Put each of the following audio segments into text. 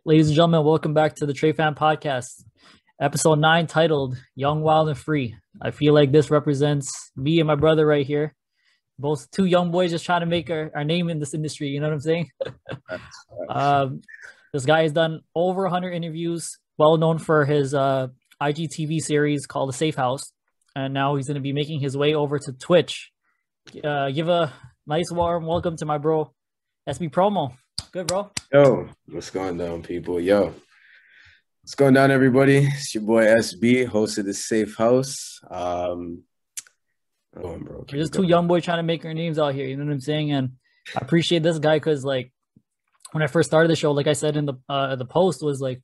Ladies and gentlemen, welcome back to the Trey Fan Podcast, episode 9, titled Young, Wild, and Free. I feel like this represents me and my brother right here. Both two young boys just trying to make our name in this industry. You know what I'm saying? um, this guy has done over 100 interviews, well known for his IGTV series called The Safe House. And now he's going to be making his way over to Twitch. Give a nice warm welcome to my bro, SB Promo. Good, bro. Yo, what's going down, people? Yo, what's going down, everybody? It's your boy SB, host of The Safe House. Bro. We're just two young boys trying to make our names out here. You know what I'm saying? And I appreciate this guy because, like, when I first started the show, like I said in the post, was like,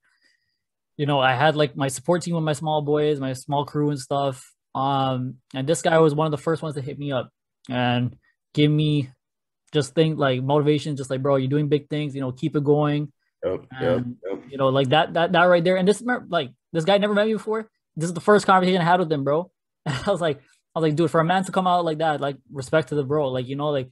you know, I had like my support team with my small boys, my small crew and stuff. And this guy was one of the first ones to hit me up and give me just think like motivation, just like, bro, you're doing big things, you know, keep it going. Yep. You know, like that right there. And this, like, this guy never met me before. This is the first conversation I had with him, bro. And I was like, dude, for a man to come out like that, like, respect to the bro, like, you know, like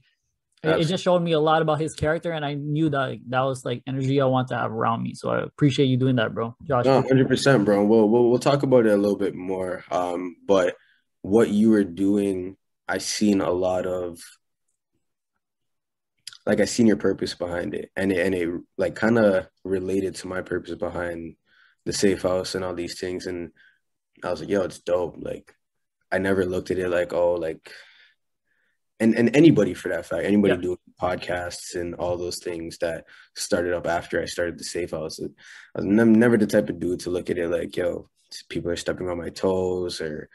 it just showed me a lot about his character, and I knew that that was like energy I want to have around me. So I appreciate you doing that, bro. Josh. No, 100%, bro. We'll talk about it a little bit more. But what you were doing, I seen a lot of, like, I seen your purpose behind it, and it like kind of related to my purpose behind the Safe House and all these things. And I was like, yo, it's dope. Like, I never looked at it like, oh, like, and anybody for that fact, anybody doing podcasts and all those things that started up after I started the Safe House. I was never the type of dude to look at it like, yo, people are stepping on my toes, or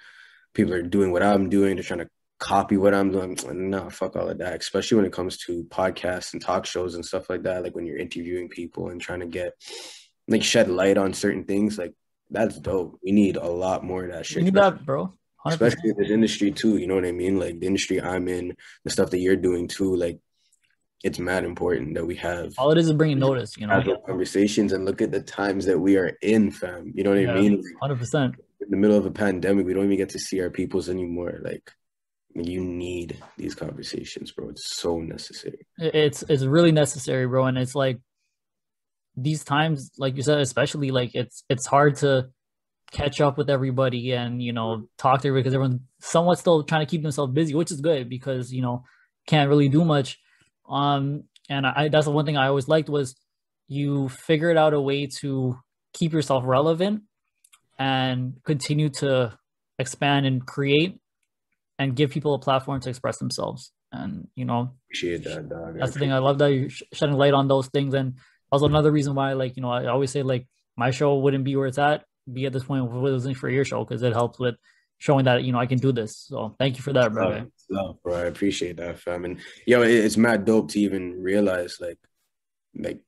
people are doing what I'm doing. They're trying to copy what I'm doing. No, fuck all of that, especially when it comes to podcasts and talk shows and stuff like that. Like when you're interviewing people and trying to get, like, shed light on certain things, like, that's dope. We need a lot more of that shit. We need that, bro. 100%. Especially in this industry too, you know what I mean? Like the industry I'm in, the stuff that you're doing too, like, it's mad important that we have. All it is bringing notice, you know, conversations, and look at the times that we are in, fam. You know what I mean? 100%. In the middle of a pandemic, we don't even get to see our peoples anymore. Like, you need these conversations, bro. It's so necessary. It's really necessary, bro. And it's like these times, like you said, especially, like it's hard to catch up with everybody and, you know, talk to everybody because everyone's somewhat still trying to keep themselves busy, which is good because, you know, can't really do much. And that's the one thing I always liked was you figured out a way to keep yourself relevant and continue to expand and create and give people a platform to express themselves. And, you know, appreciate that, dog. That's the thing. I love that you're shedding light on those things. And also another reason why, like, you know, I always say, like, my show wouldn't be where it's at this point if it wasn't for your show, because it helps with showing that, you know, I can do this. So thank you for that, bro. Love, bro. I appreciate that, fam. And yo, it's mad dope to even realize, like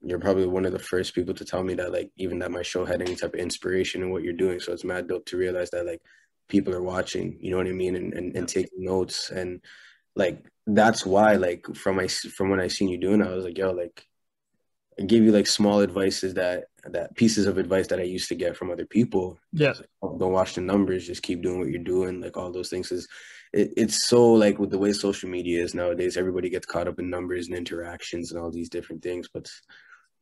you're probably one of the first people to tell me that, like, even that my show had any type of inspiration in what you're doing. So it's mad dope to realize that, like, people are watching, you know what I mean, and taking notes. And, like, that's why, like, from when I seen you doing it, I was like, yo, like, I gave you, like, small advices that pieces of advice that I used to get from other people. Yeah. Like, oh, don't watch the numbers, just keep doing what you're doing. Like, all those things it's so, like, with the way social media is nowadays, everybody gets caught up in numbers and interactions and all these different things. But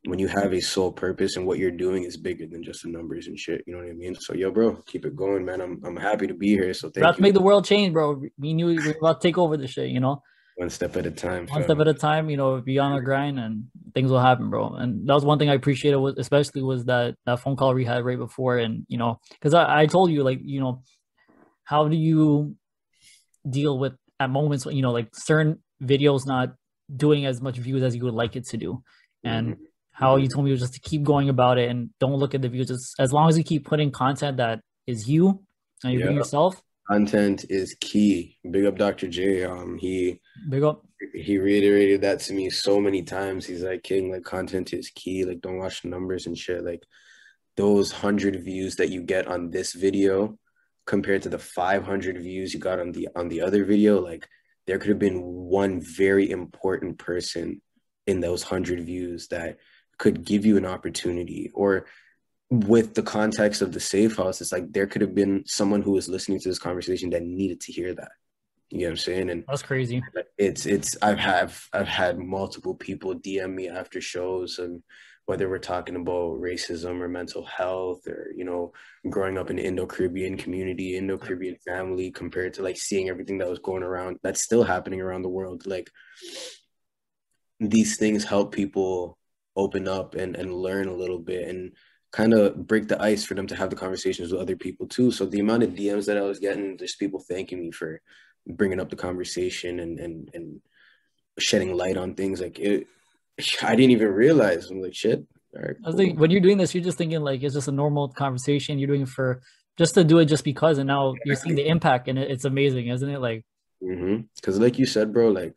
when you have a sole purpose and what you're doing is bigger than just the numbers and shit, you know what I mean? So, yo, bro, keep it going, man. I'm happy to be here. So thank you. About to make the world change, bro. We knew we were about to take over the shit, you know? One step at a time. One step at a time, you know, be on the grind and things will happen, bro. And that was one thing I appreciated, especially was that phone call we had right before. And, you know, because I told you, like, you know, how do you deal with at moments when, you know, like certain videos not doing as much views as you would like it to do. And how you told me was just to keep going about it and don't look at the views. Just as long as you keep putting content that is you and you're being yourself. Content is key. Big up Dr. J. Big up. He reiterated that to me so many times. He's like, King, like, content is key. Like, don't watch the numbers and shit. Like, those 100 views that you get on this video compared to the 500 views you got on the other video, like, there could have been one very important person in those 100 views that could give you an opportunity. Or with the context of the Safe House, it's like there could have been someone who was listening to this conversation that needed to hear that. You know what I'm saying? And that's crazy. I've had multiple people DM me after shows and whether we're talking about racism or mental health or, growing up in the Indo-Caribbean community, Yep. Indo-Caribbean family compared to like seeing everything that was going around, that's still happening around the world. Like these things help people open up and learn a little bit and kind of break the ice for them to have the conversations with other people too. So the amount of DMs that I was getting, just people thanking me for bringing up the conversation and shedding light on things like it. I didn't even realize. I'm like, shit. All right, I was cool. thinking when you're doing this, you're just thinking like it's just a normal conversation. You're doing it for just to do it just because, and now you're seeing Exactly. the impact, and it's amazing, isn't it? Like, Because like you said, bro, like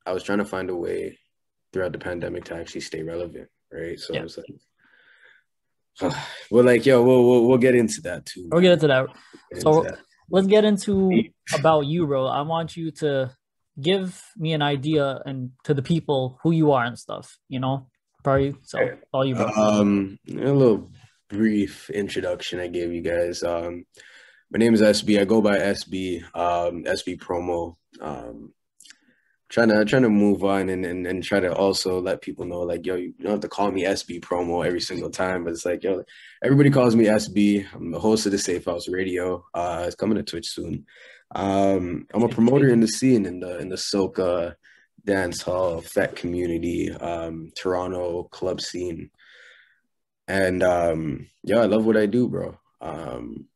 I was trying to find a way throughout the pandemic to actually stay relevant, right? So I yeah, was like, well, like, yo, we'll get into that too, we'll get man. into that. Get into So that. let's get into about you, bro. I want you to give me an idea and to the people who you are and stuff, Probably so all you, bro. A little brief introduction I gave you guys. My name is SB. I go by SB. SB Promo. Trying to move on and try to also let people know like, yo, you don't have to call me SB Promo every single time, but it's like, yo, everybody calls me SB. I'm the host of the Safe House Radio. It's coming to Twitch soon. I'm a promoter in the scene in the soca dance hall fete community, Toronto club scene. And yeah, I love what I do, bro. I'm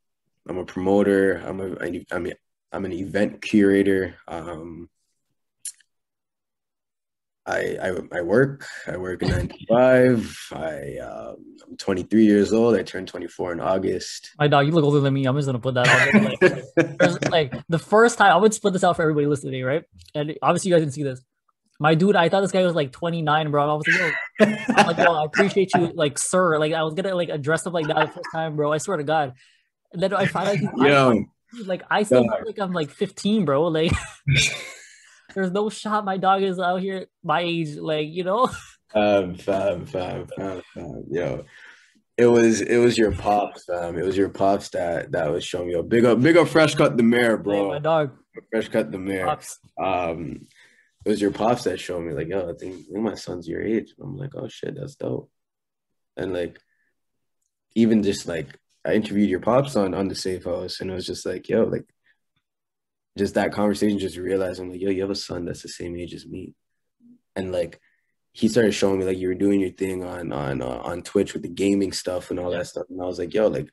a promoter. I'm an event curator. I work. I work a 9 to 5. I'm 23 years old. I turned 24 in August. My dog, you look older than me. I'm just gonna put that out there. Like, there's like the first time I would split this out for everybody listening, right? And obviously you guys didn't see this. My dude, I thought this guy was like 29, bro. I was like, yo, I'm like, yo, I appreciate you, like, sir. Like, I was gonna like address him like that the first time, bro. I swear to God. And then I find out he's my Yo, like I still look dog. like I'm like 15, bro. Like, there's no shot my dog is out here my age, like. Fam. Yo, it was your pops, fam. It was your pops that was showing me. Yo, big up, fresh cut the mayor, Like my bro. dog Fresh cut the mayor. pops. Um, it was your pops that showed me like, yo, I think my son's your age. I'm like, oh shit, that's dope. And like, even just like, I interviewed your pops on the Safe House, and it was just like, yo, like, just that conversation, just realizing like, yo, you have a son that's the same age as me, and like, he started showing me like you were doing your thing on Twitch with the gaming stuff and all Yeah, that stuff, and I was like, yo, like,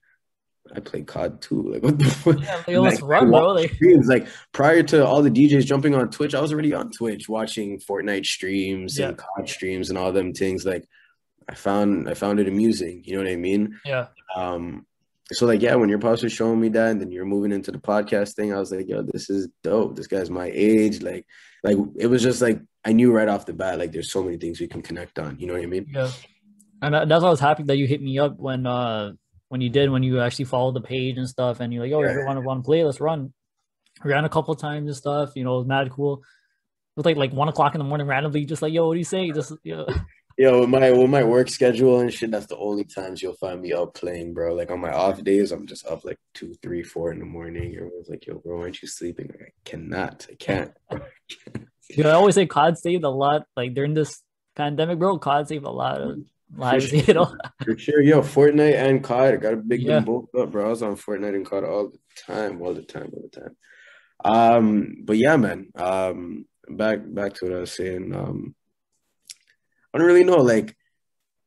I play COD too. Like, what the fuck? yeah. Like, let's Like, I run, watch bro. Like, streams. Like, prior to all the DJs jumping on Twitch, I was already on Twitch watching Fortnite streams yeah, and COD streams and all them things. Like, I found it amusing. You know what I mean? yeah. Um, so like, yeah, when your pops was showing me that, and then you're moving into the podcast thing, I was like, yo, this is dope. This guy's my age. Like it was just like I knew right off the bat, like there's so many things we can connect on. You know what I mean? Yeah. And that's why I was happy that you hit me up when you did when you actually followed the page and stuff and you're like, oh, if you Yeah. want to play, let's run. We ran a couple of times and stuff, it was mad cool. It was like 1 o'clock in the morning randomly, just like, yo, what do you say? Just Yo, with my work schedule and shit, that's the only times you'll find me up playing, bro. Like on my off days, I'm just up like 2, 3, 4 in the morning. Everyone's like, yo, bro, aren't you sleeping? Like, I cannot. I can't. yeah, I always say COD saved a lot. Like during this pandemic, bro, COD saved a lot of For lives, sure. For sure. Yo, Fortnite and COD, I gotta big them Yeah. both up, bro. I was on Fortnite and COD all the time, all the time, all the time. But yeah, man. Back to what I was saying. I don't really know. Like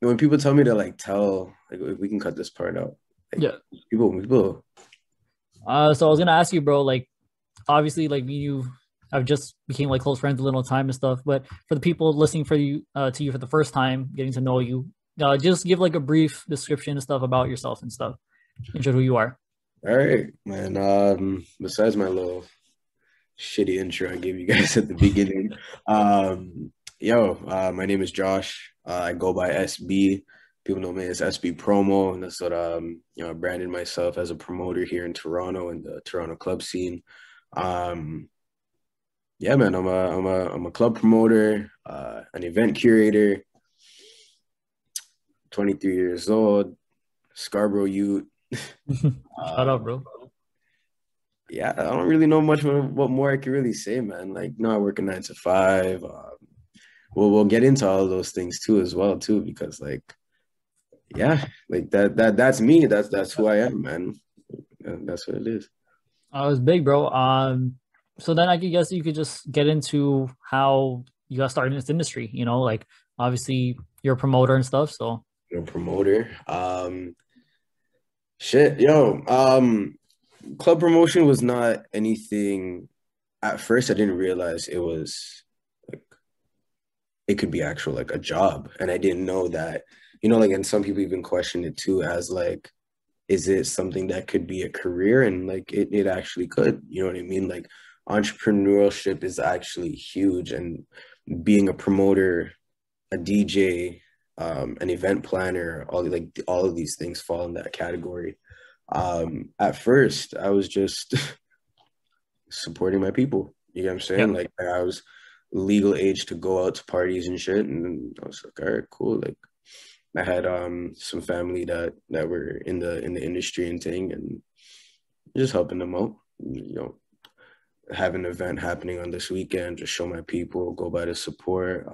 when people tell me to like tell, like if we can cut this part out. Like Yeah. people. So I was gonna ask you, bro, like obviously like me and you have just became like close friends a little time and stuff, but for the people listening for you to you for the first time, getting to know you, just give like a brief description and stuff about yourself and stuff. Intro who you are. All right, man. Besides my little shitty intro I gave you guys at the beginning, my name is Josh. I go by SB. People know me as SB Promo, and that's what I branded myself as a promoter here in Toronto in the Toronto club scene. Um, yeah, man, I'm a club promoter, an event curator, 23 years old, Scarborough youth. Shut up, Um, bro. yeah, I don't really know much what more I can really say, man. Like, no, I work a 9 to 5. we'll get into all of those things too as well too, because like yeah, like that's me. That's who I am, man. That's what it is. It was big, bro. So then I guess you could just get into how you got started in this industry. Like obviously you're a promoter and stuff. So Promoter. Shit, yo. Club promotion was not anything. At first, I didn't realize it was like it could be actual like a job, and I didn't know that. Like, and some people even question it too as like, is it something that could be a career? And like, it actually could. You know what I mean? Like, entrepreneurship is actually huge, and being a promoter, a DJ, an event planner, all of these things fall in that category. At first, I was just supporting my people. You know what I'm yeah, saying? Like I was legal age to go out to parties and shit, and I was like, all right, cool. Like I had some family that were in the industry and thing, and just helping them out. Have an event happening on this weekend, just show my people, go by to support.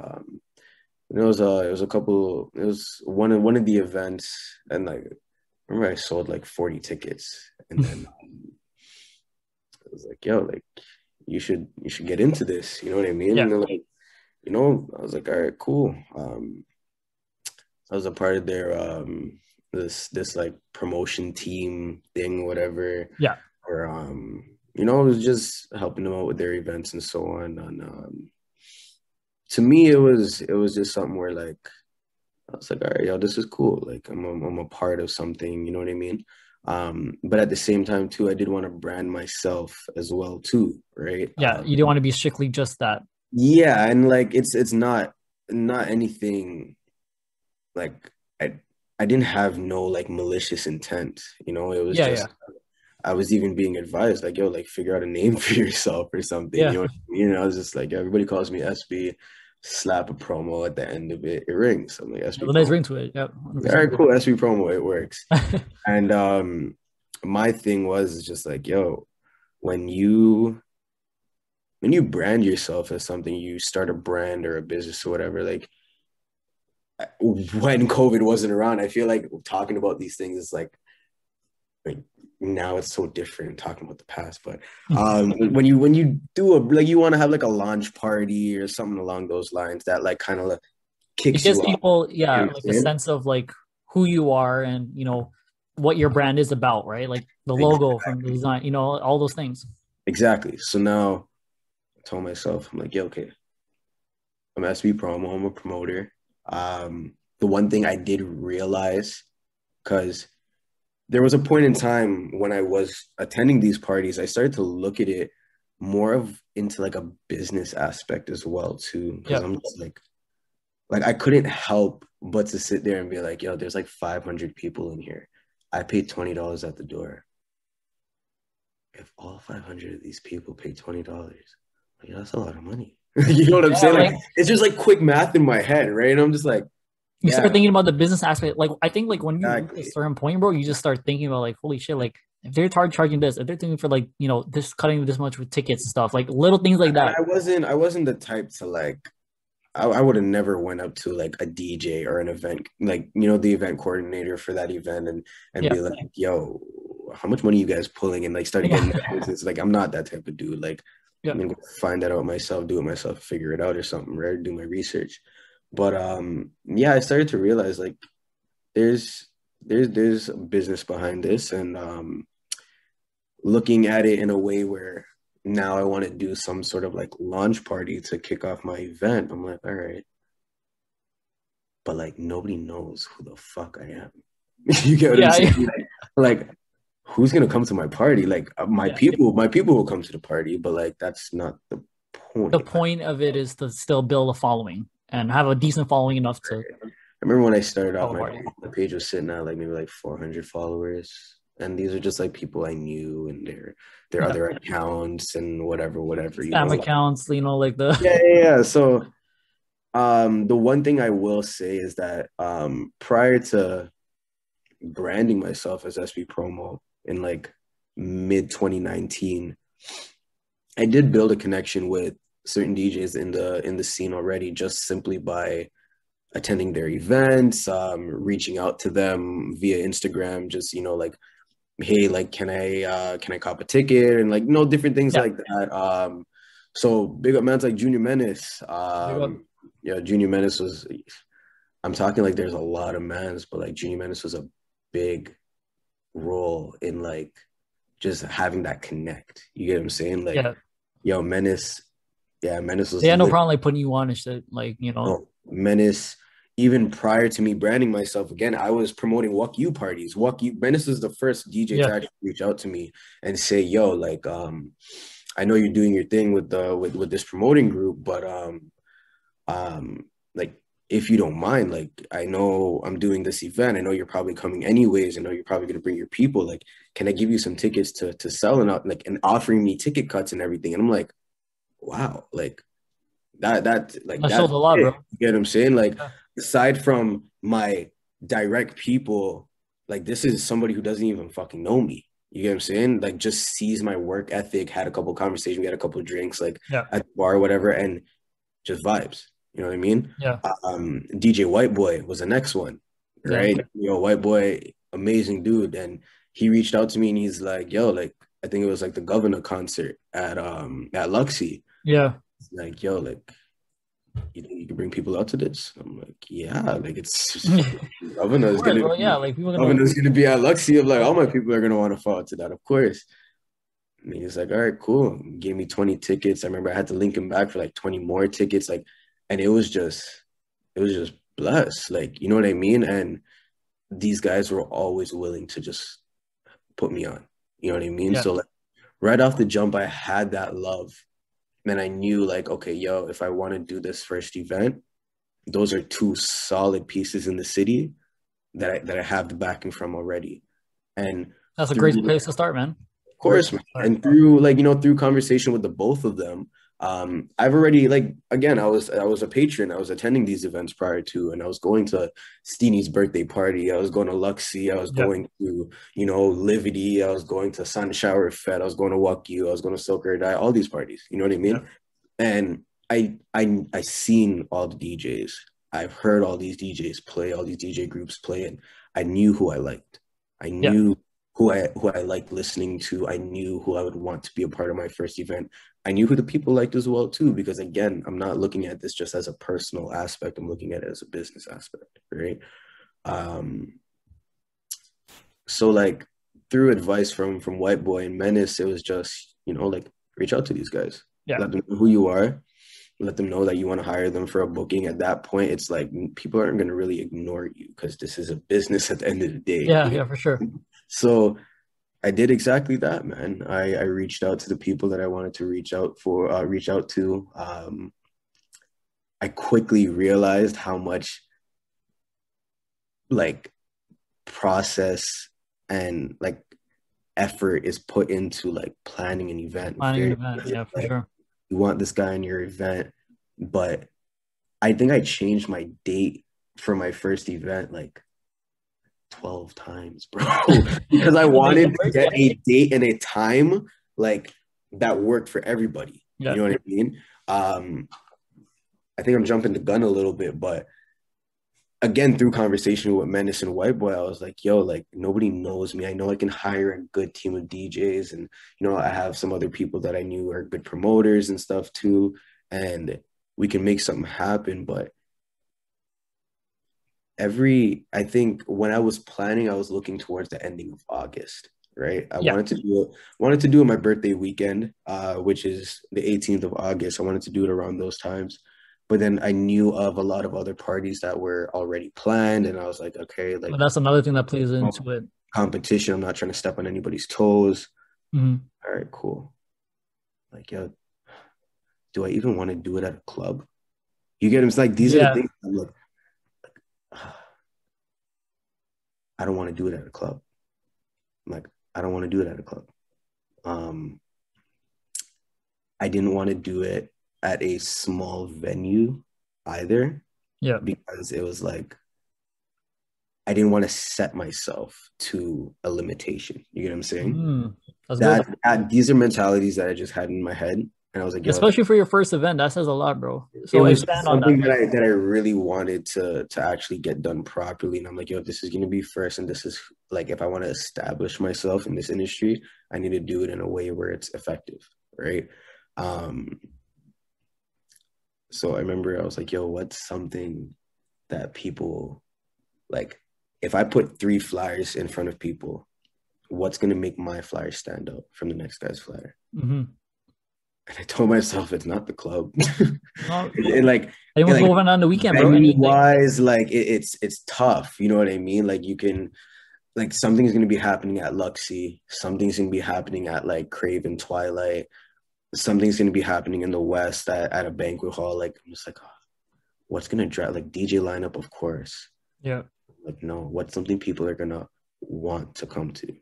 And it was a couple. It was one of the events, and like I remember I sold like 40 tickets, and then I was like, yo, like you should get into this. You know what I mean? yeah, And they're like, I was like, all right, cool. I was a part of their this like promotion team thing, whatever. yeah, Or I was just helping them out with their events and so on. And to me, it was just something where like I was like, all right, yo, this is cool. Like I'm a part of something, you know what I mean? But at the same time too, I did want to brand myself as well too, right? yeah. You don't want to be strictly just that. Yeah, and like it's not anything like I didn't have no like malicious intent, it was Yeah, yeah, just I was even being advised like, yo, like figure out a name for yourself or something, yeah. what I mean? I was just like, yeah, everybody calls me SB, slap a promo at the end of it, it rings. I'm like SB There's a nice promo. ring to it. Yeah, All 100%. right, cool, SB promo, it works. And my thing was just like, yo, when you brand yourself as something, you start a brand or a business or whatever, like when COVID wasn't around, I feel like talking about these things is like now it's so different talking about the past. But when you do like you want to have like a launch party or something along those lines that like kind of like It kicks gives you off. people, You yeah, know what like a I'm saying? sense of like who you are and what your brand is about, right? Like the logo from the Exactly. design, all those things. Exactly. So now I told myself, I'm like, yeah, okay, I'm SB promo, I'm a promoter. The one thing I did realize, because there was a point in time when I was attending these parties, I started to look at it more of into like a business aspect as well too. Because Yeah, I'm just like I couldn't help but to sit there and be like, yo, there's like 500 people in here. I paid $20 at the door. If all 500 of these people pay $20, like, that's a lot of money. You know what I'm yeah. saying? Like Like it's just like quick math in my head, right? And I'm just like, you start yeah, thinking about the business aspect. Like I think like when you reach a exactly. certain point, bro, you just start thinking about like, holy shit, like if they're charging this, if they're thinking for like, this cutting this much with tickets and stuff, like little things like And that. I wasn't the type to like I would have never went up to like a DJ or an event, like, the event coordinator for that event and Yeah, be like, yo, how much money you guys pulling and like started getting yeah, that business. Like, I'm not that type of dude. Like, yeah. I'm gonna go find that out myself, do it myself, figure it out or something, right? Do my research. But yeah, I started to realize like there's there's a business behind this, and looking at it in a way where now I want to do some sort of like launch party to kick off my event. I'm like, all right, but like nobody knows who the fuck I am. You get what I'm Yeah, saying? yeah, Like, who's gonna come to my party? Like yeah. my people will come to the party, but like that's not the The point. point of it is to still build a following and have a decent following enough to I remember when I started call out, a party. my page was sitting at like maybe like 400 followers, and these are just like people I knew and their Yeah. other accounts and whatever, Spam accounts, like the Yeah, yeah, yeah. So the one thing I will say is that prior to branding myself as SB Promo in like mid 2019, I did build a connection with certain DJs in the scene already just simply by attending their events, reaching out to them via Instagram, just like, hey, like, can I cop a ticket, and like, different things Yeah, like that. So big up man's like Junior Menace. big up. Yeah, Junior Menace was. I'm talking like there's a lot of mans, but like Junior Menace was a big role in like just having that connect. You get what I'm saying? Like, Yeah, yo, Menace, yeah, Menace they was had no lit. problem like putting you on and shit. Like, you know, Oh, Menace, even prior to me branding myself again, I was promoting Walk You parties. Walk You, Menace is the first DJ to yeah, actually reach out to me and say, yo, like, I know you're doing your thing with the with this promoting group, but like, if you don't mind, like, I know I'm doing this event. I know you're probably coming anyways. I know you're probably gonna bring your people. Like, can I give you some tickets to sell, and like, and offering me ticket cuts and everything? And I'm like, wow, like that shows that's a lot, bro. it. You get what I'm saying? Like, Yeah, aside from my direct people, like, this is somebody who doesn't even fucking know me. You get what I'm saying? Like, just sees my work ethic, had a couple conversations, we had a couple drinks, like, yeah, at the bar or whatever, and just vibes. You know what I mean? yeah, DJ White Boy was the next one, yeah, right? White Boy, amazing dude, and he reached out to me and he's like, "Yo, like, I think it was like the Governor concert at Luxy. yeah. He's like, yo, like, you think you can bring people out to this?" I'm like, yeah, like, it's just fucking Of Governor's course, gonna bro. Yeah, be like people gonna. Governor's gonna be at Luxy. I'm like, all my people are gonna want to fall to that, of course. And he's like, all right, cool. Gave me 20 tickets. I remember I had to link him back for like 20 more tickets. Like, and it was just blessed. Like, you know what I mean? And these guys were always willing to just put me on. You know what I mean? Yeah, So like right off the jump, I had that love. And I knew like, okay, yo, if I want to do this first event, those are two solid pieces in the city that I have the backing from already. And that's a through, great place to start, man. course, Great place man. to start. And through like, through conversation with the both of them, I've already, like, again, I was a patron. I was attending these events prior to, and I was going to Steenie's birthday party. I was going to Luxy. I was Yeah, going to, Livity. I was going to Sun Shower Fed. I was going to Walk You. I was going to Silk or Die. All these parties. You know what I yeah, mean? And I seen all the DJs. I've heard all these DJs play, all these DJ groups play, and I knew who I liked. I yeah, knew who I liked listening to. I knew who I would want to be a part of my first event. I knew who the people liked as well too, because again, I'm not looking at this just as a personal aspect. I'm looking at it as a business aspect, right? Um, so like through advice from White Boy and Menace, it was just, like, reach out to these guys, yeah, let them know who you are, let them know that you want to hire them for a booking. At that point, it's like people aren't going to really ignore you because this is a business at the end of the day. yeah, yeah, for sure. So I did exactly that, man. I reached out to the people that I wanted to reach out to. I quickly realized how much like process and like effort is put into like planning an event. Planning an Very event, yeah, for like, sure. you want this guy in your event, but I think I changed my date for my first event like 12 times, bro, because I To make it wanted to work, get yeah, a date and a time like that worked for everybody. You yeah, know what I mean? Um, I think I'm jumping the gun a little bit, but again, through conversation with Menace and White Boy, I was like, yo, like, nobody knows me. I know I can hire a good team of DJs, and I have some other people that I knew are good promoters and stuff too, and we can make something happen. But I think when I was planning, I was looking towards the ending of August, right? I yeah. wanted to do it my birthday weekend, which is the 18th of August. I wanted to do it around those times. But then I knew of a lot of other parties that were already planned, and I was like, okay, like, But that's another thing that plays into it. competition. I'm not trying to step on anybody's toes. Mhm. All right, cool. Like, yo, do I even want to do it at a club? You get it? It's like these are the Yeah, things I'm like, I don't want to do it at a club. I'm like, I don't want to do it at a club. Um, I didn't want to do it at a small venue either yeah. because it was like I didn't want to set myself to a limitation. You get what I'm saying? Mm, that's good. These are mentalities that I just had in my head. And I was like, yo, Especially for your first event, that says a lot, bro. it So was expand on that. something that Like, I really wanted to actually get done properly. And I'm like, yo, this is gonna be first, and this is like if I want to establish myself in this industry, I need to do it in a way where it's effective, right? Um, so I remember I was like, yo, what's something that people like if I put three flyers in front of people, what's gonna make my flyer stand out from the next guy's flyer? mm-hmm. And I told myself it's not the club. No, and like anyone's going on the weekend, bro. venue Anything. wise, like it's tough. You know what I mean? Like you can like something's gonna be happening at Luxy, something's gonna be happening at like Craven Twilight, something's gonna be happening in the West at a banquet hall. Like I'm just like, oh, what's gonna drive like DJ lineup, of course. Yeah. Like no, what's something people are gonna want to come to?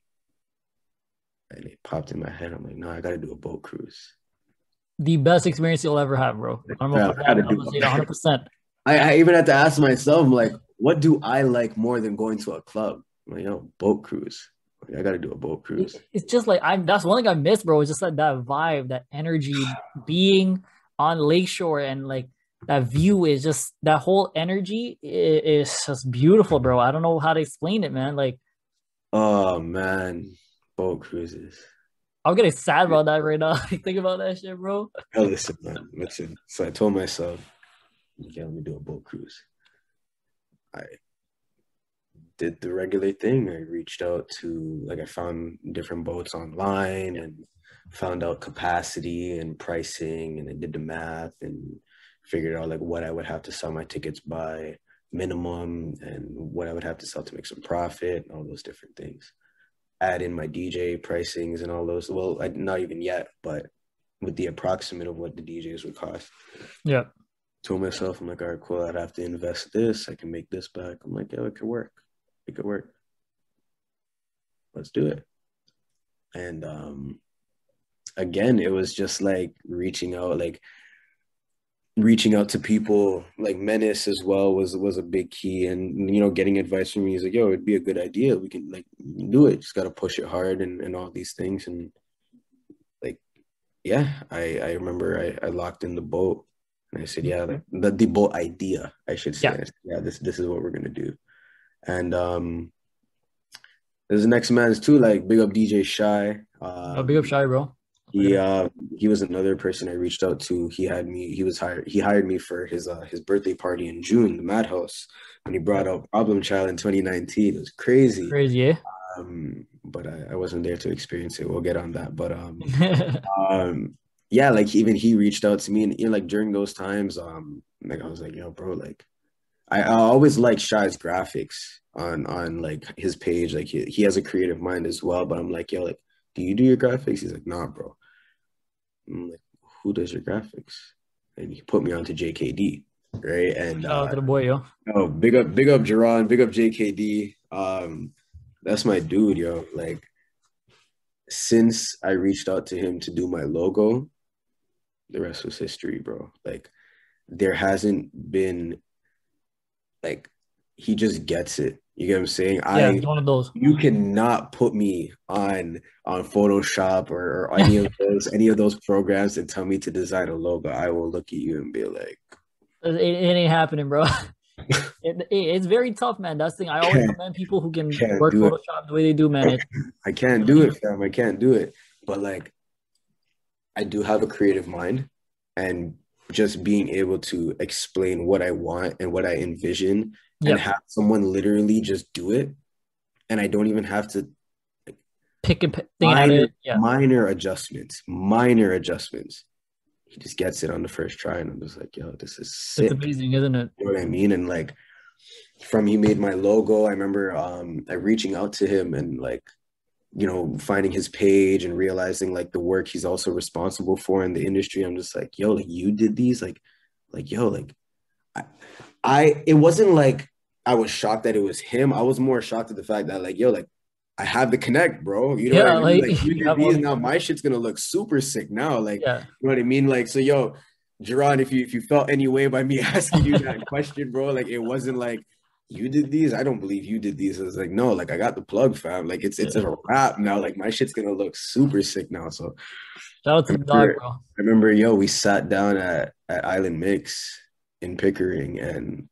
And it popped in my head. I'm like, no, I gotta do a boat cruise. The best experience you'll ever have, bro. I'm I gotta I'm do gonna say 100%. I even had to ask myself, I'm like, what do I like more than going to a club? I'm like, yo, boat cruise. Like, I got to do a boat cruise. It's just like I'm. That's one thing I miss, bro. It's just like that vibe, that energy, being on Lakeshore, and like that view is just that whole energy is just beautiful, bro. I don't know how to explain it, man. Like Oh man, boat cruises. I'm getting sad about that right now. Think about that shit, bro. Oh, listen, man, listen. So I told myself, okay, let me do a boat cruise. I did the regular thing. I reached out to like I found different boats online and found out capacity and pricing, and I did the math and figured out like what I would have to sell my tickets by minimum and what I would have to sell to make some profit and all those different things. Add in my DJ pricings and all those. Well, not even yet, but with the approximate of what the DJs would cost. Yeah. Told myself, I'm like, all right, cool. I'd have to invest this. I can make this back. I'm like, yeah, it could work. It could work. Let's do it. And again, it was just like reaching out to people. Like Menace as well was a big key, and you know, getting advice from me. He's like, yo, it'd be a good idea. We can like do it. Just got to push it hard and all these things. And like, yeah, I remember I locked in the boat. And I said, yeah, the boat idea, I should say. Yeah. I said, yeah, this is what we're gonna do. And there's the next man's too, like big up DJ Shy. No, big up Shy, bro. He he was another person I reached out to. He hired me for his birthday party in June, the Madhouse, when he brought out Problem Child in 2019. It was crazy. Crazy, yeah. But I wasn't there to experience it. We'll get on that. But Yeah, yeah, like even he reached out to me, and you know, like during those times, like I was like, yo, bro, like I always like Shy's graphics on like his page. Like he has a creative mind as well. But I'm like, yo, like, do you do your graphics? He's like, nah, bro. I'm like, who does your graphics? And he put me on to JKD, right? And shout out to the boy, yo. oh, big up Jerron, big up JKD. That's my dude, yo. Like since I reached out to him to do my logo, the rest was history, bro. Like there hasn't been like he just gets it. You get what I'm saying? Yeah, he's one of those. You cannot put me on Photoshop or any of those programs and tell me to design a logo. I will look at you and be like, It ain't happening, bro. It's very tough, man. That's the thing. I always commend people who can work do it. Photoshop the way they do, man. I can't do it, fam. I can't do it. But like I do have a creative mind, and just being able to explain what I want and what I envision and Yep. have someone literally just do it. And I don't even have to Pick and thing at it. Yeah. minor adjustments, minor adjustments. He just gets it on the first try, and I'm just like, yo, this is sick. It's amazing, isn't it? You know what I mean? And like from he made my logo, I remember reaching out to him and like, you know, finding his page and realizing like the work he's also responsible for in the industry. I'm just like, yo, like you did these, like yo, like it wasn't like I was shocked that it was him. I was more shocked at the fact that like, yo, like I have the connect, bro. You know Yeah, what I mean? like Like you you did have these, all, now my shit's gonna look super sick now. Like, yeah. you know what I mean? Like, so yo, Jerron, if you felt any way by me asking you that question, bro, like it wasn't like you did these? I don't believe you did these. I was like, no, like I got the plug, fam. Like it's Yeah. a wrap now. Like my shit's gonna look super sick now. So Shout out I to the dog, remember, bro. I remember, yo, we sat down at Island Mix in Pickering, and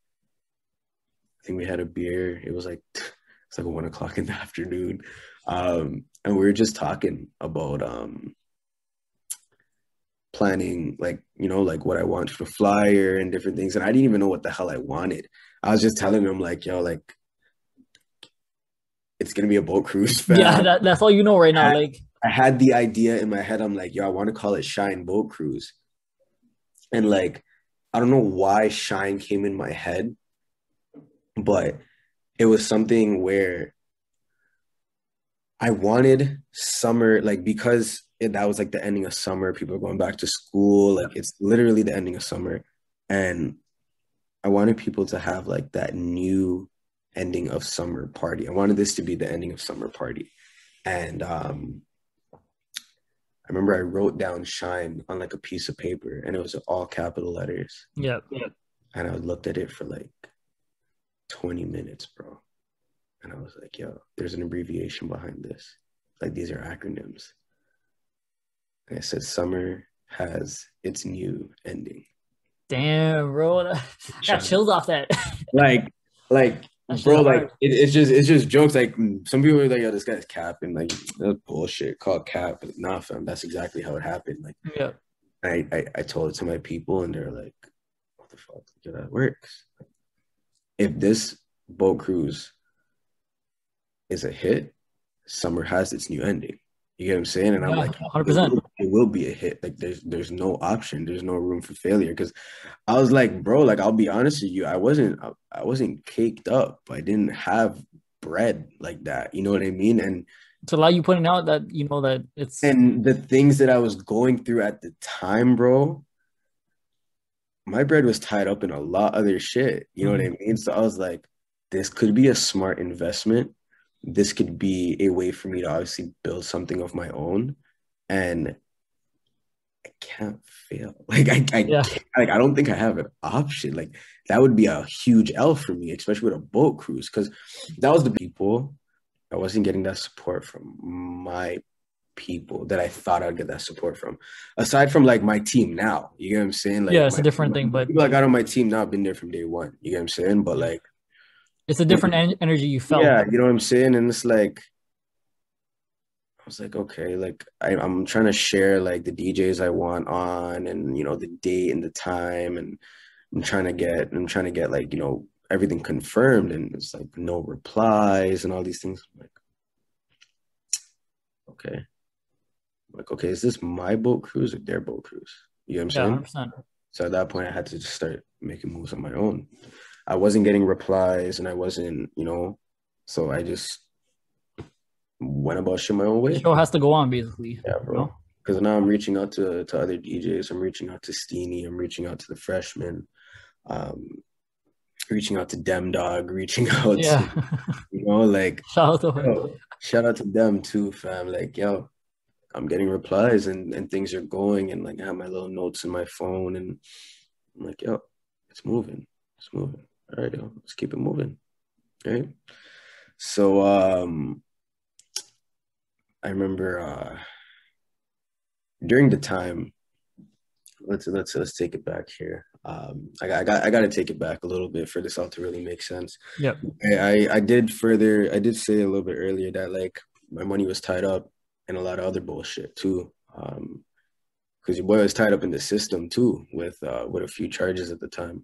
I think we had a beer. It was like it's like 1 o'clock in the afternoon, and we were just talking about planning, like like what I want for the flyer and different things, and I didn't even know what the hell I wanted. I was just telling him like, yo, like it's gonna be a boat cruise, Yeah, fam. that's all you know right I now. had, Like, I had the idea in my head. I'm like, yo, I want to call it Shine Boat Cruise, and like I don't know why Shine came in my head, but it was something where I wanted summer, like because that was like the ending of summer. People are going back to school. Like it's literally the ending of summer. And I wanted people to have like that new ending of summer party. I wanted this to be the ending of summer party. And I remember I wrote down Shine on like a piece of paper and it was all capital letters. yeah, And I looked at it for like 20 minutes, bro. And I was like, yo, there's an abbreviation behind this. Like these are acronyms. And I said, summer has its new ending. damn, bro. I got Shine. chills off that. Like, like, That shit bro, like hard. it's just jokes. Like some people are like, yo, this guy's capping. Like that's bullshit. Called cap. But nah, fam, that's exactly how it happened. Like Yeah, I told it to my people, and they're like, what the fuck? Yeah, that works. If this boat cruise is a hit, summer has its new ending. You get what I'm saying? And I'm yeah, like, it 100%. will, it will be a hit. Like there's no option. There's no room for failure. Because I was like, bro, like I'll be honest with you, I wasn't caked up. I didn't have bread like that. You know what I mean? To allow you pointing out that you know that it's And the things that I was going through at the time, bro, my bread was tied up in a lot other shit. You know what I mhm. mean? So I was like, this could be a smart investment. This could be a way for me to obviously build something of my own. And I can't fail. I Yeah, can't, like I don't think I have an option. Like that would be a huge L for me, especially with a boat cruise, because that was the people. I wasn't getting that support from my people that I thought I'd get that support from. Aside from like my team now, you get what I'm saying? yeah, Like it's a my different thing, but people I got on my team now have been there from day one. You get what I'm saying? But yeah, like, it's a different energy you felt. yeah, you know what I'm saying? And it's like I was like, okay, like I'm trying to share like the DJs I want on and the date and the time and I'm trying to get like, everything confirmed and it's like no replies and all these things. Okay. I'm like, okay, is this my boat cruise or their boat cruise? You know what I'm Yeah, saying? 100%. So at that point I had to just start making moves on my own. I wasn't getting replies and I wasn't, so I just went about shit my own The way. show has to go on, basically. Yeah, You know? bro. Because now I'm reaching out to other DJs. I'm reaching out to Steenie. I'm reaching out to the freshmen. Um, reaching out to Dem Dog. Reaching out to Yeah. like Shout out to him. yo, shout out to them too, fam. Like yo, I'm getting replies and things are going and like I have my little notes in my phone and I'm like yo, it's moving, it's moving. All right, yo, let's keep it moving. All right. So I remember during the time let's take it back here. I got to take it back a little bit for this all to really make sense. Yep. I did say a little bit earlier that like my money was tied up in a lot of other bullshit too. Because your boy was tied up in the system too with a few charges at the time.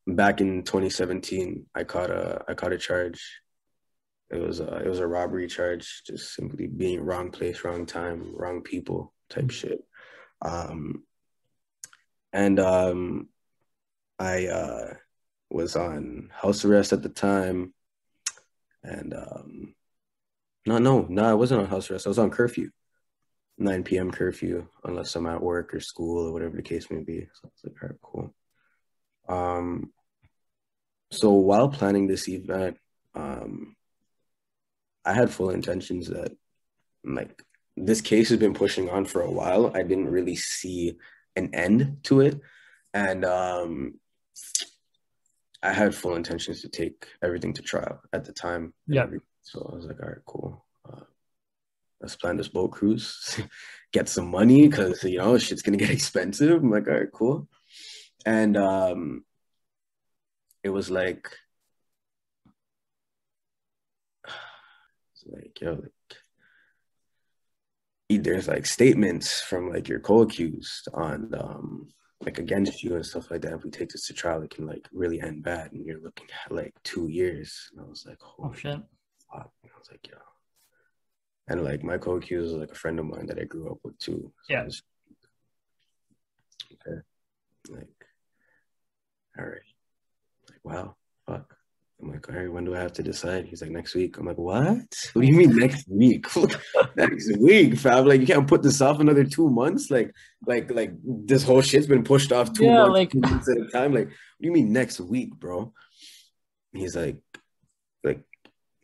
Back in 2017, I caught a charge. It was a robbery charge, just simply being wrong place, wrong time, wrong people type shit. Um, and I was on house arrest at the time, and no, I wasn't on house arrest. I was on curfew, 9 p.m. curfew, unless I'm at work or school or whatever the case may be. So I was like, all right, cool. Um, so while planning this event, um, I had full intentions that like this case has been pushing on for a while. I didn't really see an end to it, and I had full intentions to take everything to trial at the time and Yeah. everything. So I was like, all right, cool. Let's plan this boat cruise, get some money because shit's gonna get expensive. I'm like, all right, cool. And it was like yo, there's like statements from like your co-accused on like against you and stuff like that. If we take this to trial, it can like really end bad, and you're looking at like 2 years. And I was like, Oh holy shit. fuck. And I was like, yo. And like my co-accused was like a friend of mine that I grew up with too. So I Yeah. was okay, like, all right, like wow, fuck. I'm like, all right, when do I have to decide? He's like, next week. I'm like, what? What do you mean next week? Next week, fam? Like, you can't put this off another 2 months? Like this whole shit's been pushed off two Yeah, months, like 2 months at a time. Like, what do you mean next week, bro? He's like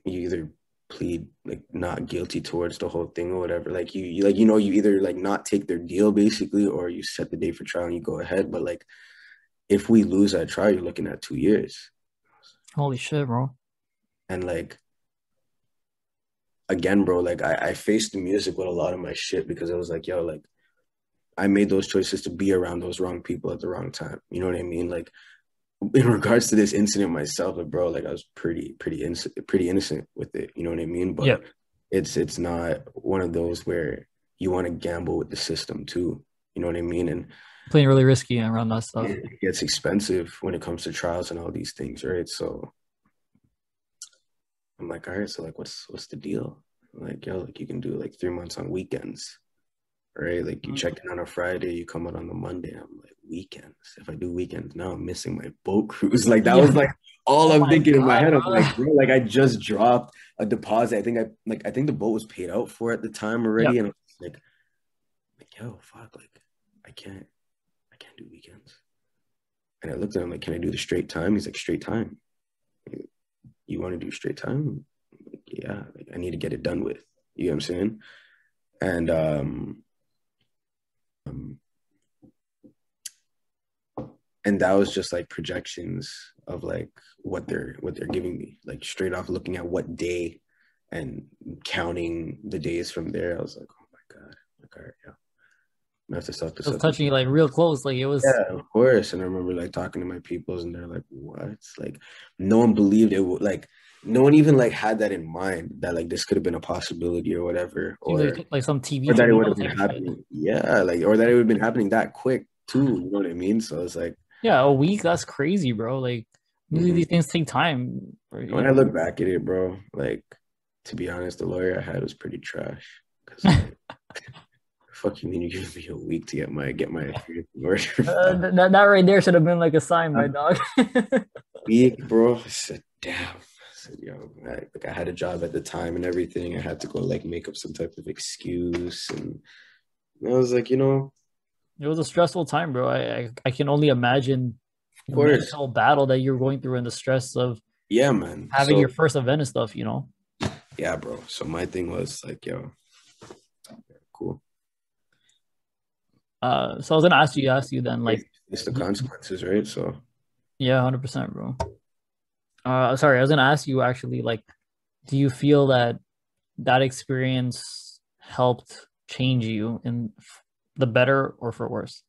you either plead like not guilty towards the whole thing or whatever. Like you either like not take their deal basically, or you set the date for trial and you go ahead. But like, if we lose that trial, you're looking at 2 years. holy shit, bro. And like again, bro, like I faced the music with a lot of my shit because it was like, yo, like I made those choices to be around those wrong people at the wrong time. You know what I mean? Like in regards to this incident myself, like, bro, like I was pretty innocent with it. You know what I mean? Yeah. But it's not one of those where you want to gamble with the system too. You know what I mean? And Playing really risky around that stuff. it gets expensive when it comes to trials and all these things, right? So I'm like, all right, so like what's the deal? Like, yo, like you can do like 3 months on weekends, right? Like you Mm. check in on a Friday, you come out on the Monday. I'm like, weekends. If I do weekends now, I'm missing my boat cruise. Like that Yeah. was like all Oh I'm my thinking in my God, head. I'm bro. like, bro, like I just dropped a deposit. I think the boat was paid out for at the time Yeah. already. And I was like, yo, fuck, like I can't I can't do weekends. And I looked at him like, can I do the straight time? He's like, straight time. You want to do straight time? Like, yeah, like I need to get it done with. You know what I'm saying? And um and that was just like projections of like what they're giving me, like straight off looking at what day and counting the days from there. I was like, oh my god, like all right, yeah, I have to suck It this was up. touching you like real close. Like it was, Yeah, of course. And I remember like talking to my peoples, and they're like, what? Like no one believed it would, like no one even like had that in mind that like this could have been a possibility or whatever, seems like some TV or that it would subliminal have been type of shit. happening, yeah, like or that it would have been happening that quick too, you know what I mean? So it's like Yeah, a week, that's crazy, bro. Like usually mhm. these things take time, or, When I look back at it, bro, like to be honest, the lawyer I had was pretty trash. Cause like, fuck you mean you give me a week to get my affairs in order? that right there should have been like a sign, my A dog. week, bro. I said, damn. I said, yo, like I had a job at the time and everything. I had to go like make up some type of excuse, and I was like, It was a stressful time, bro. I can only imagine of the course, mental battle that you're going through and the stress of yeah, man. having So your first event and stuff, you know? yeah, bro. So my thing was like, yo, cool. So I was gonna ask you then, like, It's the y- consequences, right? So yeah, 100%, bro. Sorry, I was gonna ask you actually, like, do you feel that that experience helped change you in the better or for worse?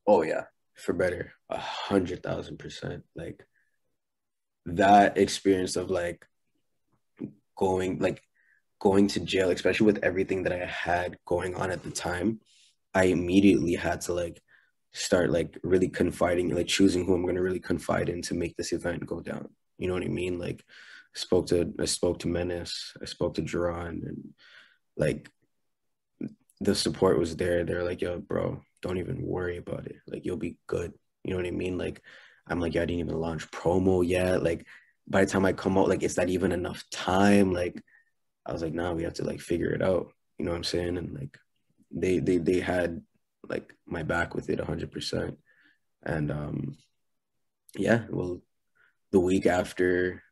oh yeah, for better, 100,000%. Like that experience of going like going to jail, especially with everything that I had going on at the time, I immediately had to like start like really confiding, like choosing who I'm gonna really confide in to make this event go down. You know what I mean? Like I spoke to Menace, I spoke to Duran, and like the support was there. They're like, yo, bro, don't even worry about it. Like you'll be good. You know what I mean? Like I'm like, yeah, I didn't even launch promo yet. Like by the time I come out, like is that even enough time? Like I was like, nah, we have to like figure it out. You know what I'm saying? And like they had like my back with it 100%. And yeah, well, the week after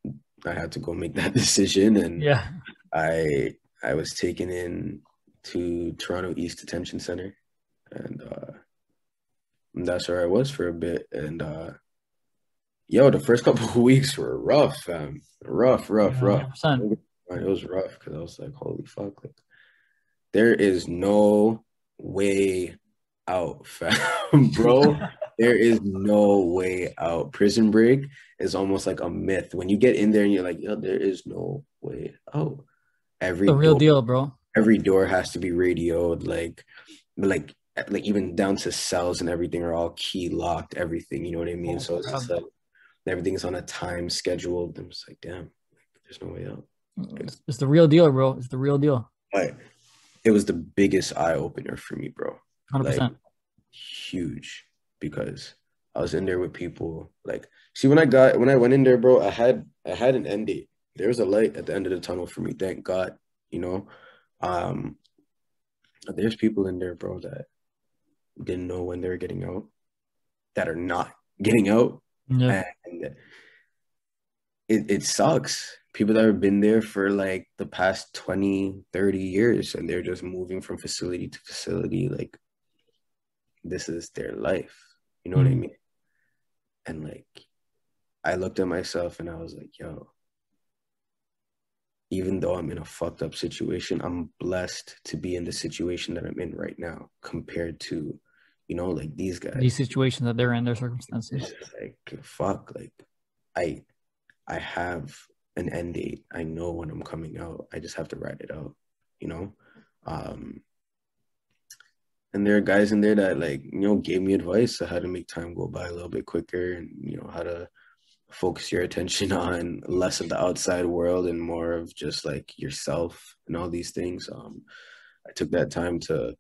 I had to go make that decision, and Yeah. I was taken in to Toronto East Detention Center, and that's where I was for a bit. And Yo, the first couple of weeks were rough, fam. Rough, rough, Yeah, rough. 100%. It was rough because I was like, holy fuck, like there is no way out, fam. Bro. There is no way out. Prison Break is almost like a myth. When you get in there and you're like, yo, there is no way out. Every The real door, deal, bro. every door has to be radioed, like like even down to cells and everything are all key locked, everything, you know what I mean? Oh, So it's just crap. like everything's on a time schedule. I'm just like, damn, like, there's no way out. It's the real deal, bro. It's the real deal. But it was the biggest eye opener for me, bro. Like 100%. huge because I was in there with people. Like, see, when I went in there, bro, I had an end date. There was a light at the end of the tunnel for me. Thank God, you know. Um, there's people in there, bro, that didn't know when they were getting out, that are not getting out, Yep. and it sucks. People that have been there for like the past 20, 30 years and they're just moving from facility to facility, like this is their life. You know what I Mhm. mean? And like I looked at myself and I was like, yo, even though I'm in a fucked up situation, I'm blessed to be in the situation that I'm in right now compared to, like these These guys. situations that they're in, their It's circumstances. just like fuck, like I I have an end date. I know when I'm coming out. I just have to write it out, you know? Um, and there are guys in there that like, gave me advice on how to make time go by a little bit quicker and, how to focus your attention on less of the outside world and more of just like yourself and all these things. I took that time to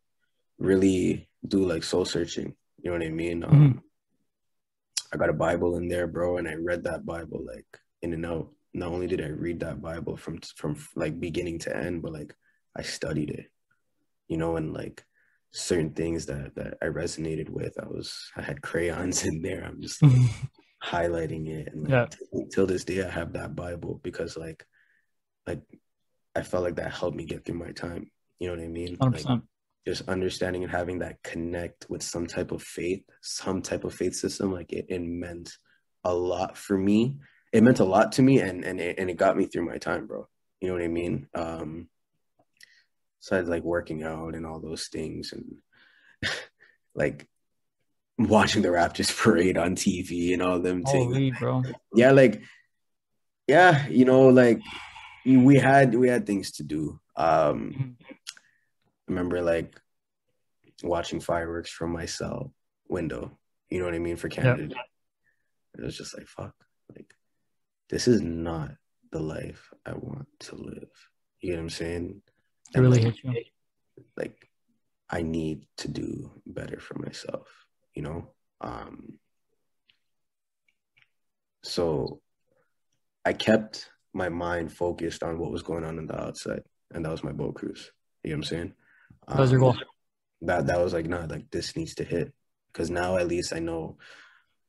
really do like soul searching. You know what I mean? Mhm. I got a Bible in there, bro, and I read that Bible like in and out. Not only did I read that Bible from like beginning to end, but like I studied it, and like certain things that I resonated with. I had crayons in there. I'm just like highlighting it, and like Yeah, till this day, I have that Bible because like I felt like that helped me get through my time. You know what I mean? Like 100%. just understanding and having that connect with some type of faith system, like it meant a lot for me. It meant a lot to me, and it got me through my time, bro. You know what I mean? Besides like working out and all those things, and like watching the Raptors parade on TV and all them things. Holy, bro. Yeah, like yeah, like we had things to do. Mhm. I remember like watching fireworks from my cell window. You know what I mean? For Yeah, Canada. It was just like, fuck, like, this is not the life I want to live. You get what I'm saying? it And really hit you. like, I need to do better for myself, you know? Um, so I kept my mind focused on what was going on the outside, and that was my boat cruise. You know what I'm saying? That was your Um, goal. that was like, nah, like this needs to hit. Because now at least I know,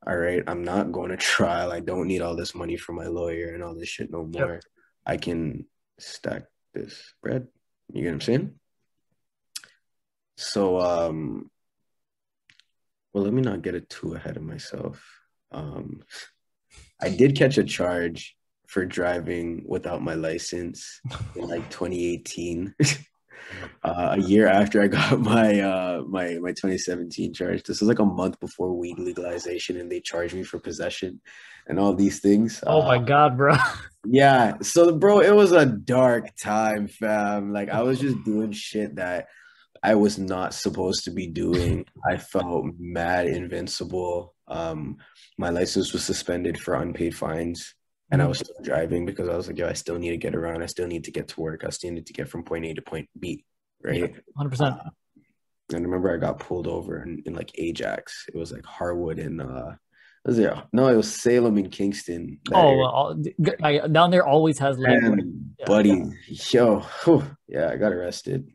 all right, I'm not going to trial. I don't need all this money from my lawyer and all this shit no Yep. more. I can stack this bread. You get what I'm saying? So, well, let me not get it too ahead of myself. Um, I did catch a charge for driving without my license in like 2018. A year after I got my 2017 charge. This was like a month before weed legalization, and they charged me for possession and all these things. Oh my God, bro. Yeah, so bro, it was a dark time, fam. Like I was just doing shit that I was not supposed to be doing. I felt mad invincible. My license was suspended for unpaid fines, and I Mhm. was still driving because I was like, yo, I still need to get around. I still need to get to work. I still need to get from point A to point B, Yeah, right? 100%. Uh, and I remember I got pulled over in like Ajax. It was like Harwood and was it? No, it was Salem and Kingston, that Oh, area. well, down there always has like, And yeah. buddy, yo, whew, yeah, I got arrested.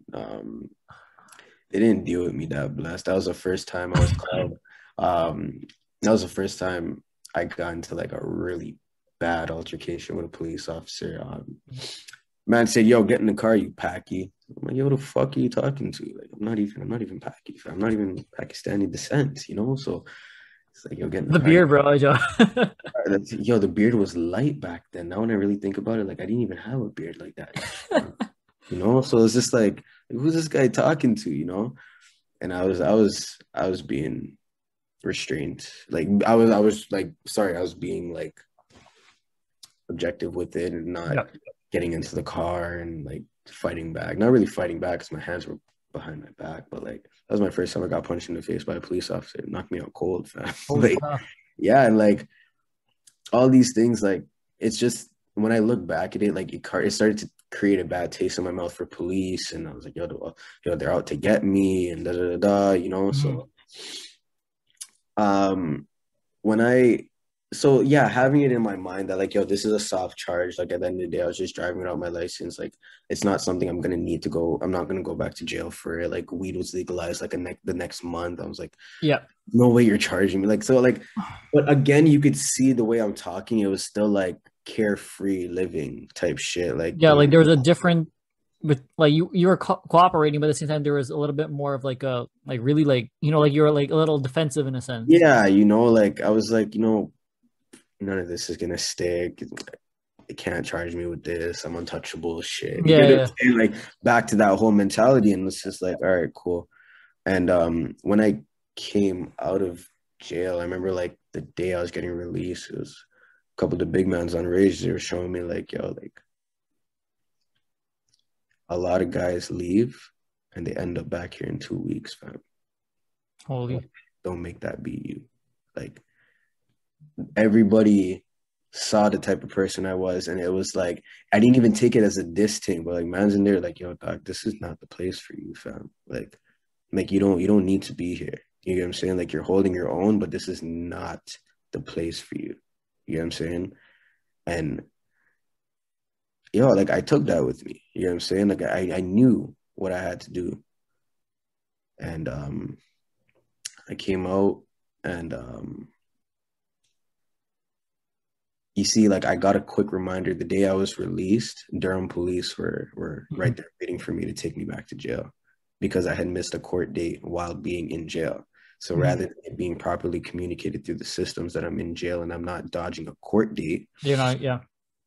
They didn't deal with me that blessed. That was the first time I was called. Um, that was the first time I got into like a really bad altercation with a police officer. Man said, "Yo, get in the car, you Paki." I'm like, "Yo, the fuck are you talking to?" Like, I'm not even Paki. I'm not even Pakistani descent, you know. So It's like, yo, getting a The party. beard, bro, Joe. Yo, the beard was light back then. Now when I really think about it, like I didn't even have a beard like that. You know? So it's just like, who's this guy talking to, you know? And I was being restrained. Like I was like, sorry, I was being like objective with it and not Yeah. getting into the car and like fighting back. Not really fighting back because my hands were behind my back, but like that was my first time I got punched in the face by a police officer. It knocked me out cold, fam. Holy Like, crap. yeah, and like all these things, like it's just when I look back at it, like it started to create a bad taste in my mouth for police, and I was like, yo, they're out to get me, and da da da da, you know. Mhm. So, um, when I so yeah, having it in my mind that like, yo, this is a soft charge. Like at the end of the day, I was just driving without my license. Like it's not something I'm gonna need to go. I'm not gonna go back to jail for it. Like weed was legalized like the next month. I was like, Yeah. no way you're charging me. Like so like, but again, you could see the way I'm talking. It was still like carefree living type shit. Like Yeah, don't like there was a different with like you were cooperating, but at the same time there was a little bit more of like a like really like like you were like a little defensive in a sense. yeah, you know, like I was like, you know, none of this is gonna stick. They can't charge me with this. I'm untouchable shit. You Yeah, get what I'm yeah. saying? Like back to that whole mentality, and it's just like, all right, cool. And when I came out of jail, I remember like the day I was getting released, it was a couple of the big mans on Rage. They were showing me like, yo, like a lot of guys leave and they end up back here in 2 weeks, fam. Holy. Don't make that be you. Like everybody saw the type of person I was, and it was like I didn't even take it as a diss thing, but like man's in there like, yo, dog, this is not the place for you, fam. Like you don't need to be here. You get what I'm saying? Like you're holding your own, but this is not the place for you. You know what I'm saying? And yo, like I took that with me. You know what I'm saying? Like I knew what I had to do. And I came out and you see, like I got a quick reminder the day I was released, Durham police were right Mhm. there waiting for me to take me back to jail because I had missed a court date while being in jail. So Mhm. rather than it being properly communicated through the systems that I'm in jail and I'm not dodging a court date, Yeah.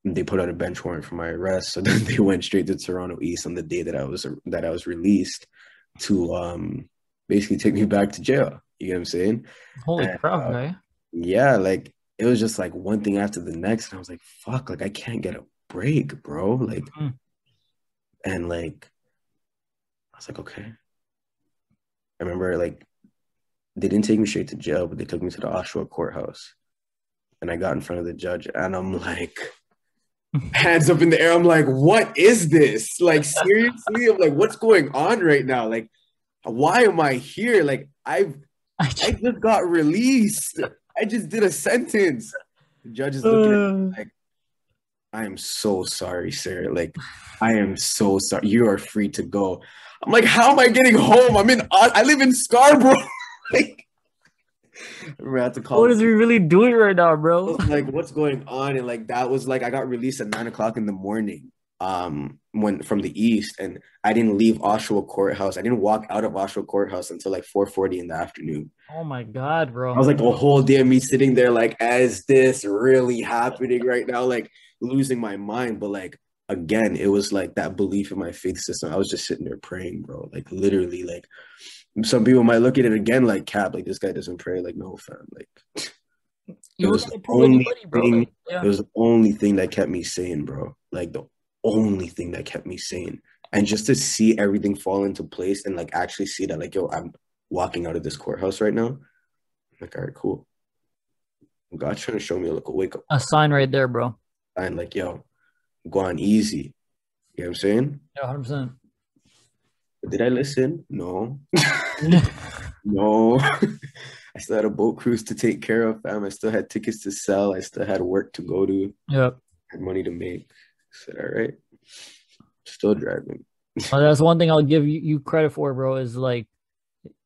they put out a bench warrant for my arrest. So then they went straight to Toronto East on the day that I was released to basically take me back to jail. You get what I'm saying? Holy And crap, guy. yeah, like it was just like one thing after the next, and I was like, fuck, like I can't get a break, bro. Like, Mhm. and like I was like, okay. I remember like they didn't take me straight to jail, but they took me to the Oshawa courthouse. And I got in front of the judge and I'm like, hands up in the air. I'm like, what is this? Like, seriously? I'm like, what's going on right now? Like, why am I here? Like, I just got released. I just did a sentence. The judge is looking at me Uh, like, I am so sorry, sir. Like, I am so sorry. You are free to go. I'm like, how am I getting home? I live in Scarborough. Like, I remember I had to call what the is he really doing right now, bro? was like, what's going on? And like that was like I got released at 9 o'clock in the morning. When from the east, and I didn't leave Oshawa Courthouse. I didn't walk out of Oshawa Courthouse until like 4:40 in the afternoon. Oh my God, I bro. was like a whole day of me sitting there, like, is this really happening right now? Like losing my mind. But like again, it was like that belief in my faith system. I was just sitting there praying, bro. Like literally, like some people might look at it again like cap, like this guy doesn't pray. Like, no, fam. Like it You were was the gonna prove only anybody, bro. thing, Like, yeah. it was the only thing that kept me sane, bro. Like the only thing that kept me sane. And just to see everything fall into place and like actually see that, like, yo, I'm walking out of this courthouse right now. I'm like, all right, cool. God's trying to show me like a wake up A sign right there, bro. sign, like, yo, go on easy. You know what I'm saying? Yeah, 100%. But did I listen? No. Yeah. No. I still had a boat cruise to take care of, fam. I still had tickets to sell. I still had work to go to, Yeah. had money to make. I said, all right, still driving. Well, that's one thing I'll give you credit for, bro, is like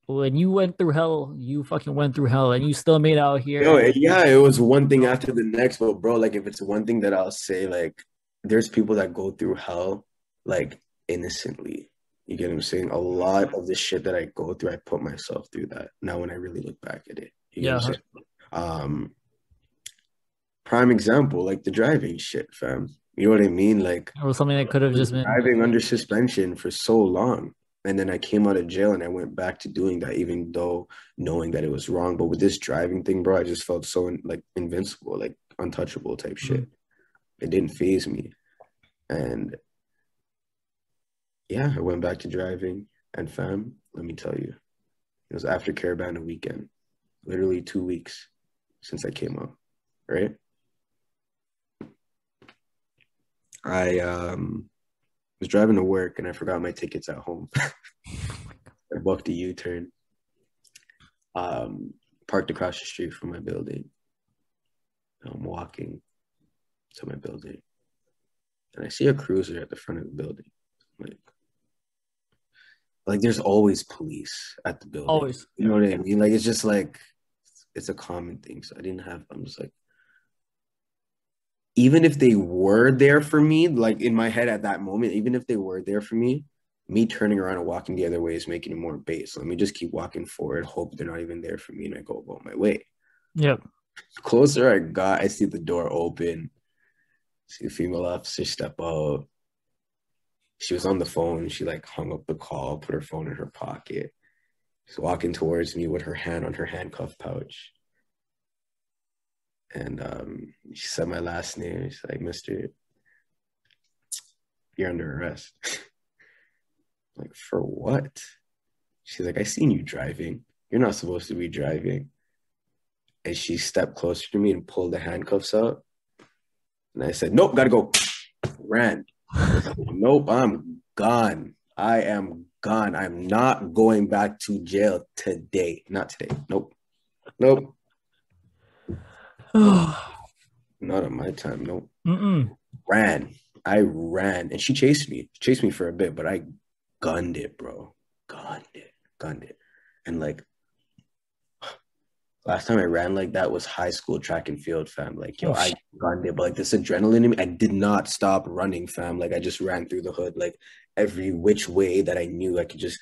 when you went through hell, you fucking went through hell and you still made it out here Yo, and yeah, it was one thing after the next, but bro, like if it's one thing that I'll say, like there's people that go through hell like innocently. You get what I'm saying? A lot of the shit that I go through, I put myself through that. Now when I really look back at it, you get what I'm yeah, saying? Um, Prime example, like the driving shit, fam. You know what I mean? Like Or something that could I have was just been. driving under suspension for so long. And then I came out of jail and I went back to doing that, even though knowing that it was wrong. But with this driving thing, bro, I just felt so like invincible, like untouchable type Mm. shit. It didn't phase me. And yeah, I went back to driving. And fam, let me tell you, it was after Caravana weekend, literally 2 weeks since I came out, right? I was driving to work and I forgot my tickets at home. I booked a U-turn, um, parked across the street from my building. I'm walking to my building and I see a cruiser at the front of the building. Like, like there's always police at the building. Always. You know what I mean? Like it's just like it's a common thing. So I didn't have. I'm just like, even if they were there for me, like in my head at that moment, even if they were there for me turning around and walking the other way is making it more base. Let me just keep walking forward, hope they're not even there for me, and I go about my way. Yep. The closer I got, I see the door open, see a female officer step out. She was on the phone. She like hung up the call, put her phone in her pocket. She's walking towards me with her hand on her handcuff pouch. And she said my last name. She's like, Mister, you're under arrest. I'm like, for what? She's like, I seen you driving. You're not supposed to be driving. And she stepped closer to me and pulled the handcuffs out. And I said, nope, gotta go. Ran. Nope, I'm gone. I am gone. I'm not going back to jail today. Not today. Nope. Nope. Nope. Not on my time. Nope. Mm-mm. Ran. I ran. And she chased me. She chased me for a bit, but I gunned it, bro. Gunned it. Gunned it. And like last time I ran like that was high school track and field, fam. Like, yo, Oh I shit. gunned it, but like this adrenaline in me, I did not stop running, fam. Like I just ran through the hood, like every which way that I knew I could just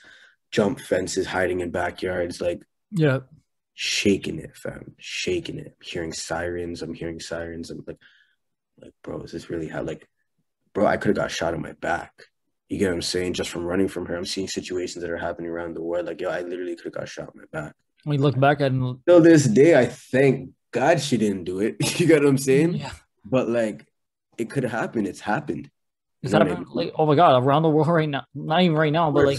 jump fences, hiding in backyards, like Yeah. shaking it, fam, shaking it. Hearing sirens, I'm hearing sirens. I'm like, bro, is this really how? Like, bro, I could have got shot in my back. You get what I'm saying? Just from running from her, I'm seeing situations that are happening around the world. Like, yo, I literally could have got shot in my back. When you look back at it, Till this day, I thank God she didn't do it. You get what I'm saying? yeah, But like, it could have happened. It's happened. You it's know what I happening mean? like oh my god around the world right now. Not even right now, Of but like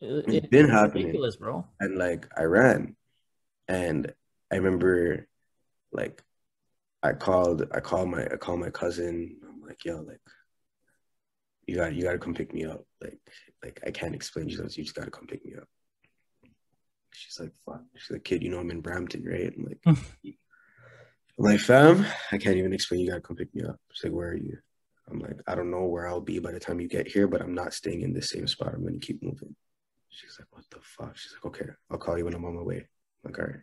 course, it's been it's happening. ridiculous, bro. And like, I ran, and I remember, like, I called my cousin. I'm like, yo, like, you got to come pick me up. Like I can't explain. She goes, you just got to come pick me up. She's like, fuck. She's like, kid, you know I'm in Brampton, right? I'm like, fam, I can't even explain. You gotta come pick me up. She's like, where are you? I'm like, I don't know where I'll be by the time you get here, but I'm not staying in the same spot. I'm gonna keep moving. She's like, what the fuck? She's like, okay, I'll call you when I'm on my way. I'm like, all right.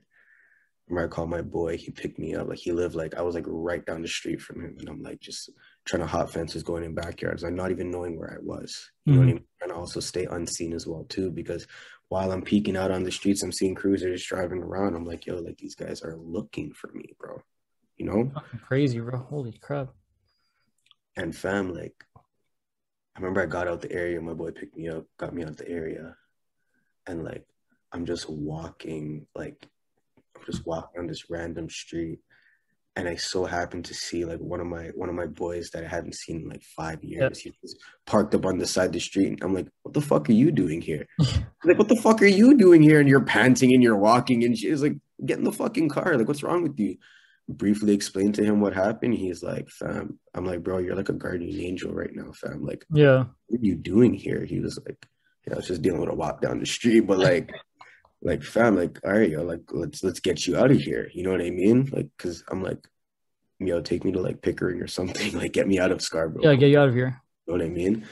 Remember, I called my boy. He picked me up. Like he lived like I was like right down the street from him, and I'm like just trying to hop fences, going in backyards. I'm not even knowing where I was. You know what I Hmm. mean? Trying to also stay unseen as well too, because while I'm peeking out on the streets, I'm seeing cruisers driving around. I'm like, yo, like these guys are looking for me, bro. You know? Fucking crazy, bro. Holy crap. And fam, like I remember I got out the area. My boy picked me up, got me out the area, and like I'm just walking, like I'm just walking on this random street and I so happened to see like one of my boys that I hadn't seen in like five Yep. years. He was parked up on the side of the street, and I'm like, "What the fuck are you doing here?" He's like, "What the fuck are you doing here?" And you're panting and you're walking, and she's like, "Get in the fucking car! Like, what's wrong with you?" Briefly explained to him what happened. He's like, "Fam," I'm like, "Bro, you're like a guardian angel right now, fam. Like, Yeah. what are you doing here?" He was like, "Yeah, I was just dealing with a walk down the street, but like fam, like, all right, yo, like let's get you out of here. You know what I mean? Like, cause I'm like, yo, take me to like Pickering or something, like get me out of Scarborough Yeah, get quick. you out of here. You know what I mean?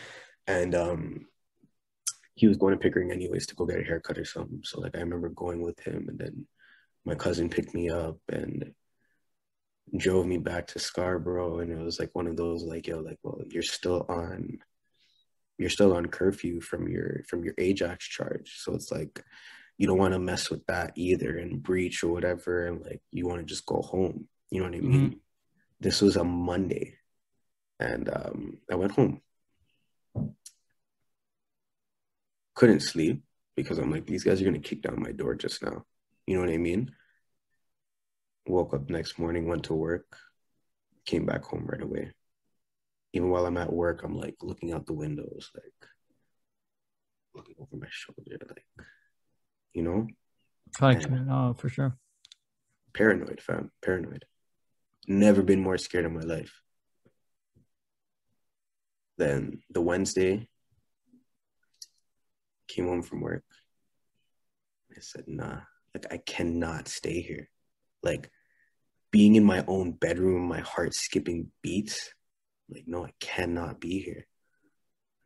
And he was going to Pickering anyways to go get a haircut or something. So like I remember going with him, and then my cousin picked me up and drove me back to Scarborough, and it was like one of those like, yo, like, well, you're still on curfew from your Ajax charge. So it's like you don't want to mess with that either and breach or whatever, and like you want to just go home. You know what I Hmm. mean? This was a Monday, and I went home. Couldn't sleep because I'm like, these guys are gonna kick down my door just now. You know what I mean? Woke up next morning, went to work, came back home right away. Even while I'm at work, I'm like looking out the windows, like looking over my shoulder, like, you know, Like, and no, for sure. paranoid, fam, paranoid. Never been more scared in my life. Then the Wednesday, came home from work. I said, nah, like I cannot stay here. Like being in my own bedroom, my heart skipping beats. Like, no, I cannot be here.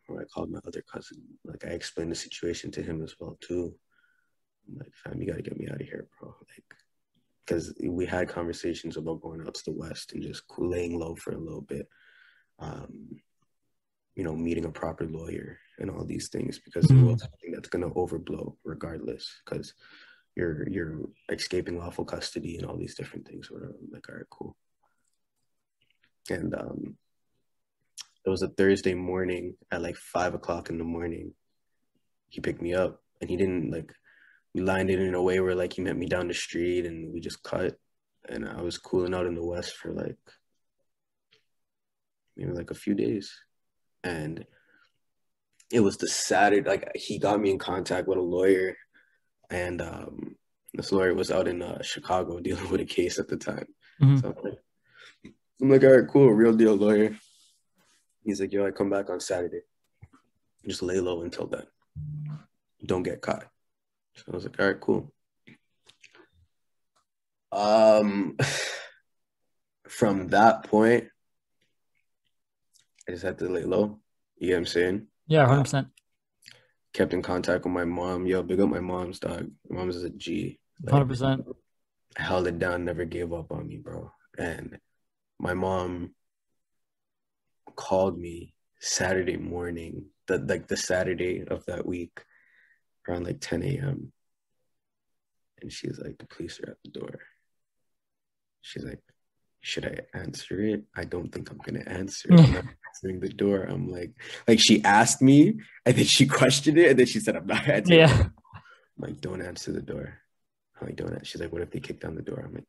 Or I called my other cousin. Like I explained the situation to him as well too. I'm like, fam, you gotta get me out of here, bro. Like, because we had conversations about going out to the West and just laying low for a little bit. Um, meeting a proper lawyer and all these things because it Hmm. will something that's gonna overblow regardless. Because you're escaping lawful custody and all these different things. Whatever. I'm like, all right, cool. And it was a Thursday morning at like 5 o'clock in the morning. He picked me up and he didn't like we lined it in a way where like he met me down the street and we just cut. And I was cooling out in the West for like maybe like a few days. And it was the Saturday, like he got me in contact with a lawyer, and this lawyer was out in Chicago dealing with a case at the time. Hmm. So I'm like, all right, cool, real deal lawyer. He's like, yo, I come back on Saturday. Just lay low until then. Don't get caught. So I was like, all right, cool. Um, from that point, I just had to lay low. You get what I'm saying? Yeah, Uh, 100%. kept in contact with my mom. Yo, big up my mom's dog. My mom's is a G. Like, 100%. held it down, never gave up on me, bro. And my mom called me Saturday morning, the Saturday of that week, around like 10 a.m. And she's like, the police are at the door. She's like, should I answer it? I don't think I'm gonna answer it. I'm not answering the door. I'm like she asked me, and then she questioned it, and then she said, I'm not answering it. Yeah. I'm like, don't answer the door. I'm like, don't. She's like, what if they kick down the door? I'm like,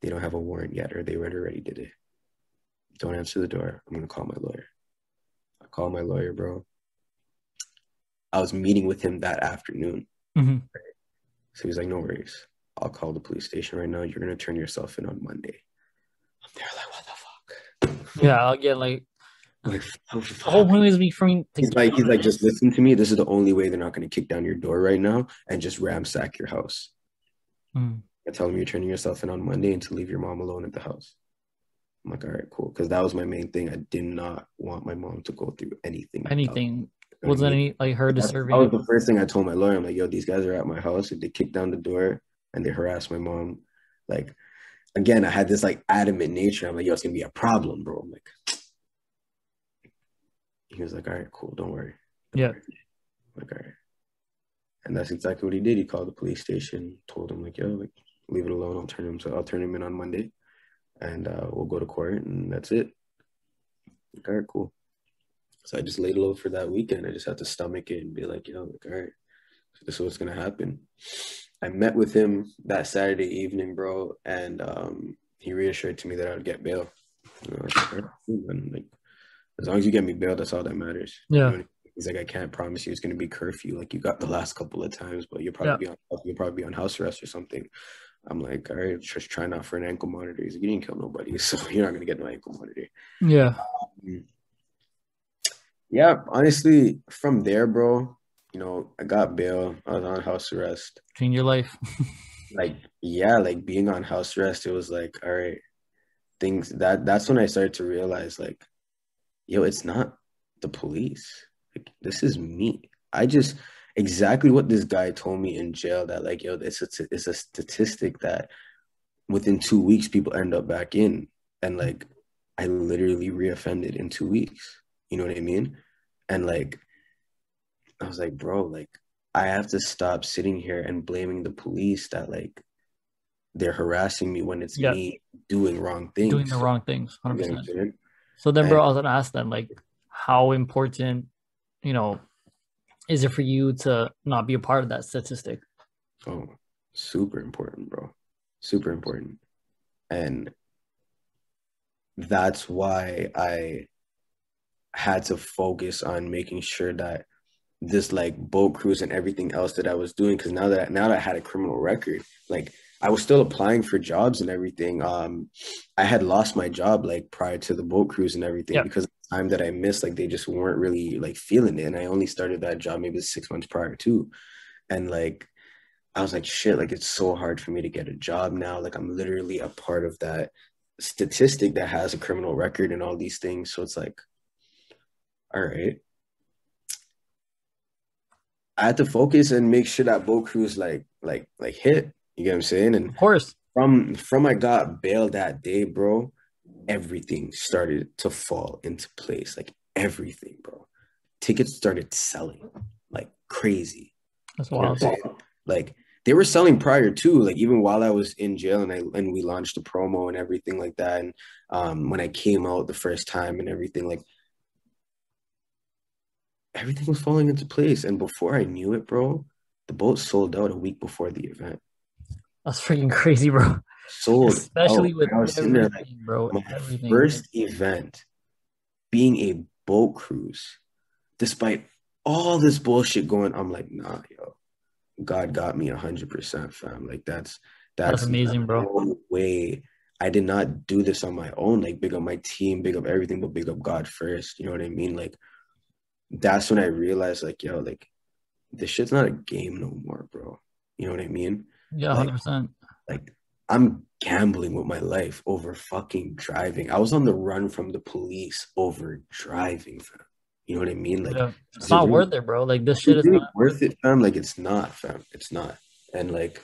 they don't have a warrant yet, or they already did it. Don't answer the door. I'm gonna call my lawyer. I call my lawyer, bro. I was meeting with him that afternoon. Hmm. So he's like, no worries. I'll call the police station right now. You're gonna turn yourself in on Monday. I'm there like, what the fuck? Yeah, again, like Like, oh the whole fuck. point is me for me to He's get like, out he's of like, just this. listen to me. This is the only way they're not gonna kick down your door right now and just ransack your house. Mm. I tell him you're turning yourself in on Monday and to leave your mom alone at the house. I'm like, all right, cool. Because that was my main thing. I did not want my mom to go through anything else. Anything You know what I wasn't mean? any like her That deserving was it. the first thing I told my lawyer. I'm like, yo, these guys are at my house. If they kick down the door and they harass my mom, like, again, I had this like adamant nature. I'm like, yo, it's gonna be a problem, bro. I'm like, he was like, all right, cool, don't worry, don't Yeah. worry. I'm like, all right, and that's exactly what he did. He called the police station, told him like, yo, like, leave it alone. I'll turn him in on Monday, and we'll go to court, and that's it. Like, all right, cool. So I just laid low for that weekend. I just had to stomach it and be like, yo, like, all right, so this is what's gonna happen. I met with him that Saturday evening, bro, and he reassured to me that I would get bail. You know, like, all right, cool, man. Like, as long as you get me bail, that's all that matters. You know Yeah. what I mean? He's like, I can't promise you it's gonna be curfew like you got the last couple of times, but Yeah. you'll probably be on house arrest or something. I'm like, all right, just try not for an ankle monitor. He's like, you didn't kill nobody, so you're not gonna get no ankle monitor. Yeah. Yeah, honestly, from there, bro, I got bail. I was on house arrest. Change your life. Like, yeah, like being on house arrest, it was like, all right, that's when I started to realize, like, yo, it's not the police. Like, this is me. I just exactly what this guy told me in jail that like, yo, it's a statistic that within 2 weeks people end up back in, and like I literally reoffended in 2 weeks. You know what I mean? And like I was like, bro, like I have to stop sitting here and blaming the police that like they're harassing me when it's Yeah, me doing wrong doing the things. wrong things, You get what I'm 100%. saying? So then, And bro, I was gonna ask then, like, how important, you know, is it for you to not be a part of that statistic? oh, super important, bro. Super important. And that's why I had to focus on making sure that this like boat cruise and everything else that I was doing, because now that I had a criminal record, like I was still applying for jobs and everything. I had lost my job like prior to the boat cruise and everything Yeah, because of the time that I missed, like they just weren't really like feeling it. And I only started that job maybe 6 months prior to. And like I was like, shit, like it's so hard for me to get a job now. Like I'm literally a part of that statistic that has a criminal record and all these things. So it's like, all right, I had to focus and make sure that boat cruise like hit. You get what I'm saying? And of course. from I got bail that day, bro, everything started to fall into place. Like everything, bro. Tickets started selling like crazy. That's You know what wild. I'm saying? Like they were selling prior too, like even while I was in jail and we launched a promo and everything like that. And when I came out the first time and everything, like everything was falling into place. And before I knew it, bro, the boat sold out a week before the event. That's freaking crazy, bro. Sold out. Especially with And I was sitting there like everything, bro. my Everything. first event being a boat cruise, despite all this bullshit going, I'm like, nah, yo, God got me 100%, fam. Like That's that's amazing, bro. no way. I did not do this on my own. Like big up my team, big up everything, but big up God first. You know what I mean? Like that's when I realized, like, yo, like this shit's not a game no more, bro. You know what I mean? Yeah, Like, 100%. like I'm gambling with my life over fucking driving. I was on the run from the police over driving, fam. You know what I mean? Like, Yeah. It's is it not really, worth it, bro. Like this is shit it is not really worth worth it, fam? Like, it's not, fam. It's not. And like,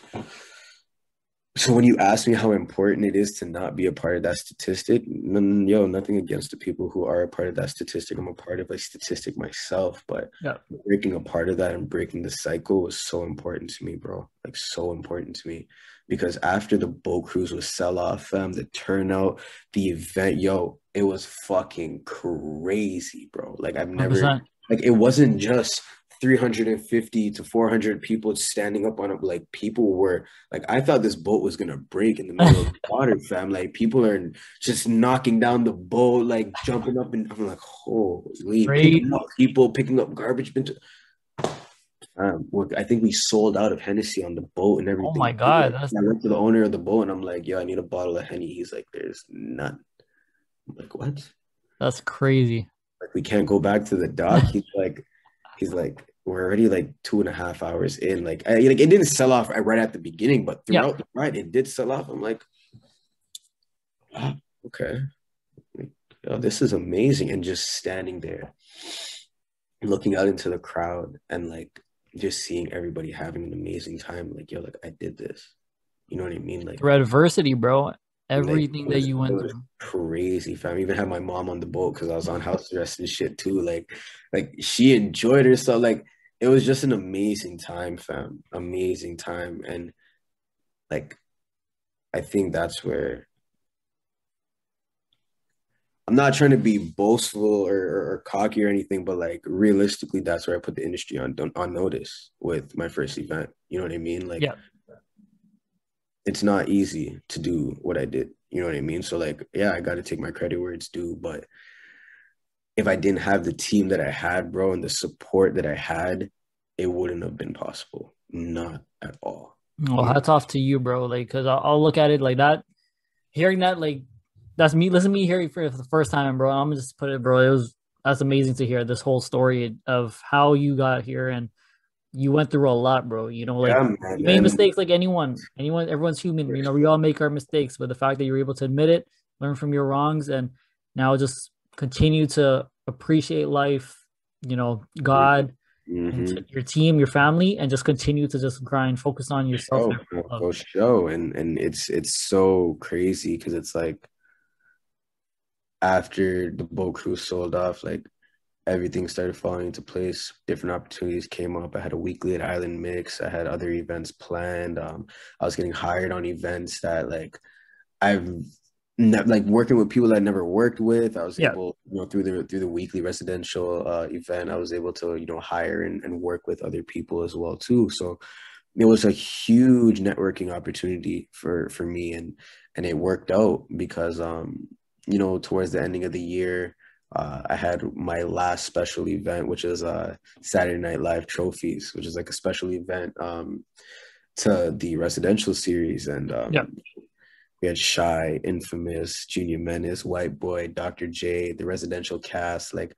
so when you ask me how important it is to not be a part of that statistic, yo, nothing against the people who are a part of that statistic. I'm a part of a statistic myself, but Yeah. breaking a part of that and breaking the cycle was so important to me, bro. Like so important to me. Because after the boat cruise was sell off, the turnout, the event, yo, it was fucking crazy, bro. Like I've never 100%. like it wasn't just 350 to 400 people standing up on it. Like people were like, I thought this boat was gonna break in the middle of the water, fam. Like people are just knocking down the boat, like jumping up, and I'm like, holy, Trey. picking up people, picking up garbage bin. I think we sold out of Hennessy on the boat and Oh my everything. God. That's I went to the owner of the boat and I'm like, yo, I need a bottle of Henny. He's like, there's none. I'm like, what? that's crazy. Like we can't go back to the dock. He's like, we're already like 2.5 hours in. Like it didn't sell off right at the beginning, but Yeah. throughout the ride, it did sell off. I'm like, ah, okay, like, yo, this is amazing. And just standing there, looking out into the crowd, and like just seeing everybody having an amazing time. Like, yo, like I did this. You know what I mean? Through adversity, bro. Like Everything that you it went was through. crazy, fam. I even had my mom on the boat because I was on house arrest and shit too. Like she enjoyed herself. Like it was just an amazing time, fam. Amazing time, and like I think that's where I'm not trying to be boastful or cocky or anything, but like realistically, that's where I put the industry on notice with my first event. You know what I mean? Like Yeah. it's not easy to do what I did. You know what I mean? So like, yeah, I got to take my credit where it's due, but if I didn't have the team that I had, bro, and the support that I had, it wouldn't have been possible. Not at all. Well, You know? hats off to you, bro. Like, cause I'll look at it like that. Hearing that, like, that's me. Listen to me hearing for the first time, bro. I'm gonna just put it, bro. That's amazing to hear this whole story of how you got here and you went through a lot, bro. You know, like Yeah, man. you made And mistakes like anyone, everyone's human. You know, we all make our mistakes, but the fact that you're able to admit it, learn from your wrongs, and now just continue to appreciate life, you know, God and mm-hmm. your team, your family, and just continue to just grind, focus on yourself Show, and love. for show. And it's so crazy because it's like after the boat cruise sold off, like everything started falling into place. Different opportunities came up. I had a weekly at Island Mix. I had other events planned. I was getting hired on events that like I've like working with people that I never worked with. I was Yeah. able, through the weekly residential event, I was able to, hire and work with other people as well too. So it was a huge networking opportunity for me, and it worked out because towards the ending of the year, I had my last special event, which is Saturday Night Live Trophies, which is like a special event to the residential series. And Yeah. we had Shy, Infamous, Junior Menace, White Boy, Dr. J, the residential cast, like,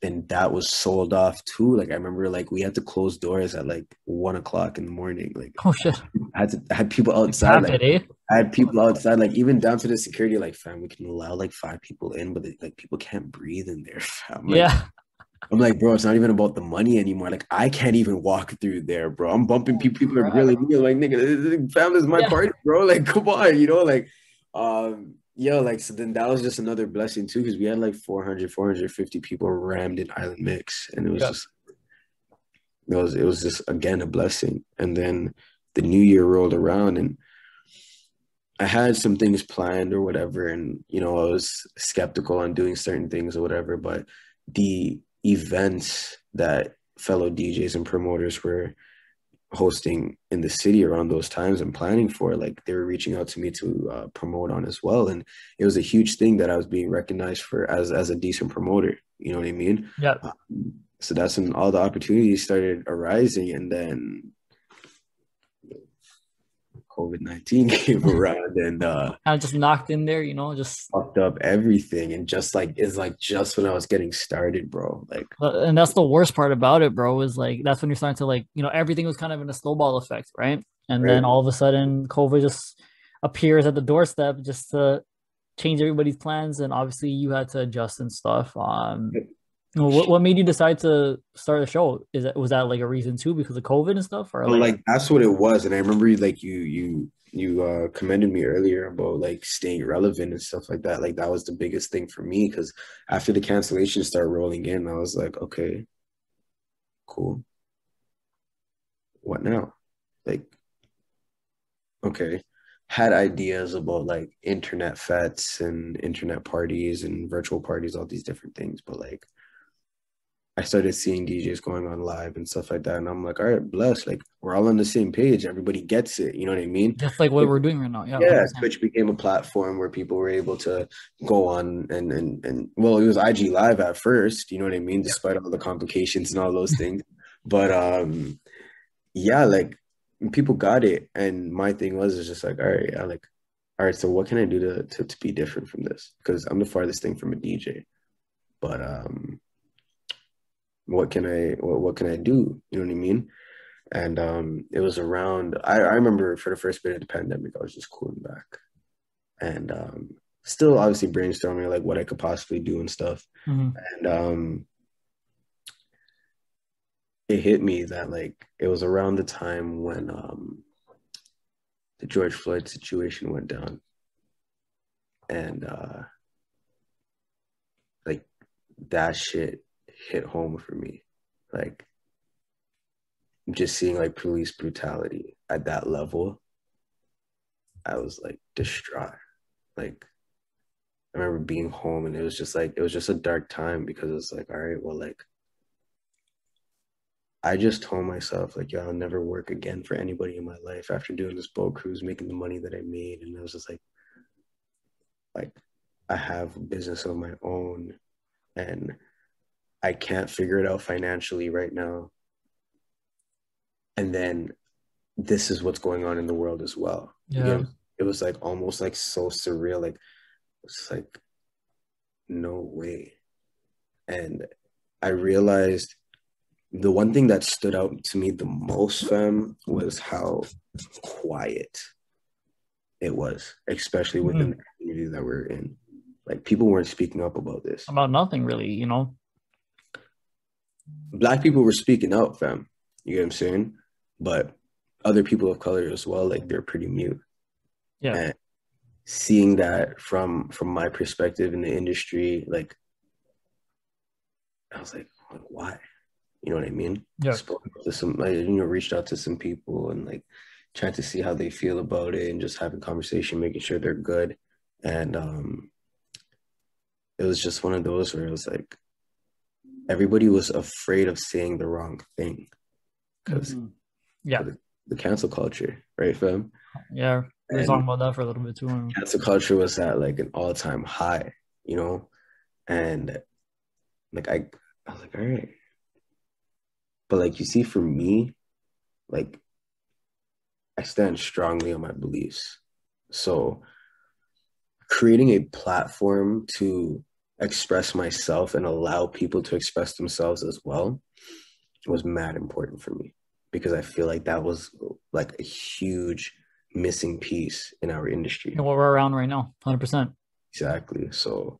and that was sold off too. Like I remember, like we had to close doors at like 1 o'clock in the morning. Like Oh shit. I had people Like outside. cap Like it, eh? I had people outside. Like even down to the security. Like fam, we can allow like 5 people in, but like people can't breathe in there. Fam. Yeah. I'm like, bro, it's not even about the money anymore. Like I can't even walk through there, bro. I'm bumping Oh people. People are crap. grilling me. Like nigga, fam, this is my Yeah. party, bro. Like come on, like like so then that was just another blessing too, because we had like 450 people rammed in Island Mix, and it was Yeah. just it was just again a blessing. And then the new year rolled around, and I had some things planned or whatever, and I was skeptical on doing certain things or whatever, but the events that fellow DJs and promoters were hosting in the city around those times and planning for, like they were reaching out to me to promote on as well, and it was a huge thing that I was being recognized for as a decent promoter. You know what I mean? Yeah. So that's when all the opportunities started arising, and then COVID-19 came around and Kind of just knocked in there, just fucked up everything. And just like it's like just when I was getting started, bro. Like and that's the worst part about it, bro, is like that's when you're starting to like, everything was kind of in a snowball effect, right? And then right. all of a sudden COVID just appears at the doorstep just to change everybody's plans, and obviously you had to adjust and stuff. What made you decide to start a show? Was that like a reason too because of COVID and stuff, or But like like that's what it was. And I remember like you commended me earlier about like staying relevant and stuff like that. Like that was the biggest thing for me, because after the cancellations started rolling in, I was like, okay, cool. What now? Like, okay. Had ideas about like internet fetes and internet parties and virtual parties, all these different things, but like I started seeing DJs going on live and stuff like that. And I'm like, all right, bless. Like, we're all on the same page. Everybody gets it. You know what I mean? just like what we're doing right now? Yeah, Yeah, 100%. Twitch became a platform where people were able to go on and well, it was IG Live at first, you know what I mean, Yeah. despite all the complications and all those things. But yeah, like people got it. And my thing was it's just like, all right, yeah, like, all right, so what can I do to be different from this? Because I'm the farthest thing from a DJ. But what can I do? You know what I mean? And it was around I remember for the first bit of the pandemic, I was just cooling back and still obviously brainstorming like what I could possibly do and stuff. Hmm. And it hit me that like it was around the time when the George Floyd situation went down. And like that shit hit home for me. Like just seeing like police brutality at that level, I was like distraught. Like I remember being home, and it was just a dark time, because it's like, all right, well, like I just told myself like, yeah, I'll never work again for anybody in my life after doing this boat cruise, making the money that I made. And it was just like I have a business of my own, and I can't figure it out financially right now. And then this is what's going on in the world as well. Yeah. Again, it was like almost like so surreal. Like it's like no way. And I realized the one thing that stood out to me the most, fam, was how quiet it was, especially within Mhm. the community that we're in. Like people weren't speaking up about this. About nothing really. Black people were speaking out, fam. You get what I'm saying? But other people of color as well, like they're pretty mute. Yeah. And seeing that from my perspective in the industry, like I was like, why? You know what I mean? Yeah. Spoke to some, like, reached out to some people and like tried to see how they feel about it and just having conversation, making sure they're good. And it was just one of those where it was like everybody was afraid of saying the wrong thing because Mhm. Yeah. the cancel culture, right, fam? Yeah. We were talking And about that for a little bit too. cancel culture was at like an all-time high, you know? And like I was like, all right. But like you see, for me, like I stand strongly on my beliefs. So creating a platform to express myself and allow people to express themselves as well was mad important for me because I feel like that was like a huge missing piece in our industry. And what we're around right now, 100%. Exactly. So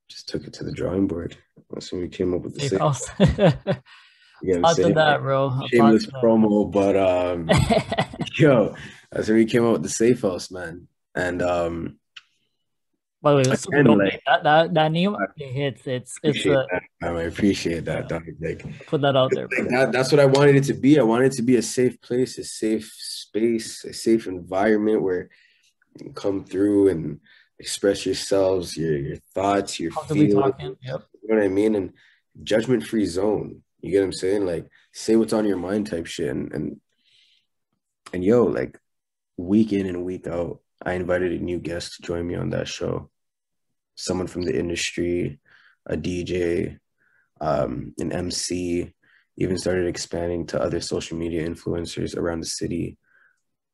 just took it to the drawing board. So we came up with the Safe same. house. You get what I'm Applaud to saying? that, bro. Applaud Shameless to promo, but that. yo, that's when we came up with the safe house, man. And By the way, it's super again, dope like name. That name I it hits. It's appreciate a that. I appreciate that, yeah. dog. Put that out there, bro. That's what I wanted it to be. I wanted it to be a safe place, a safe space, a safe environment where you can come through and express yourselves, your thoughts, your Comfortably feelings. talking. Yep. You know what I mean? And judgment free zone. You get what I'm saying? Like say what's on your mind type shit. And yo, like week in and week out, I invited a new guest to join me on that show. Someone from the industry, a DJ, an MC, even started expanding to other social media influencers around the city.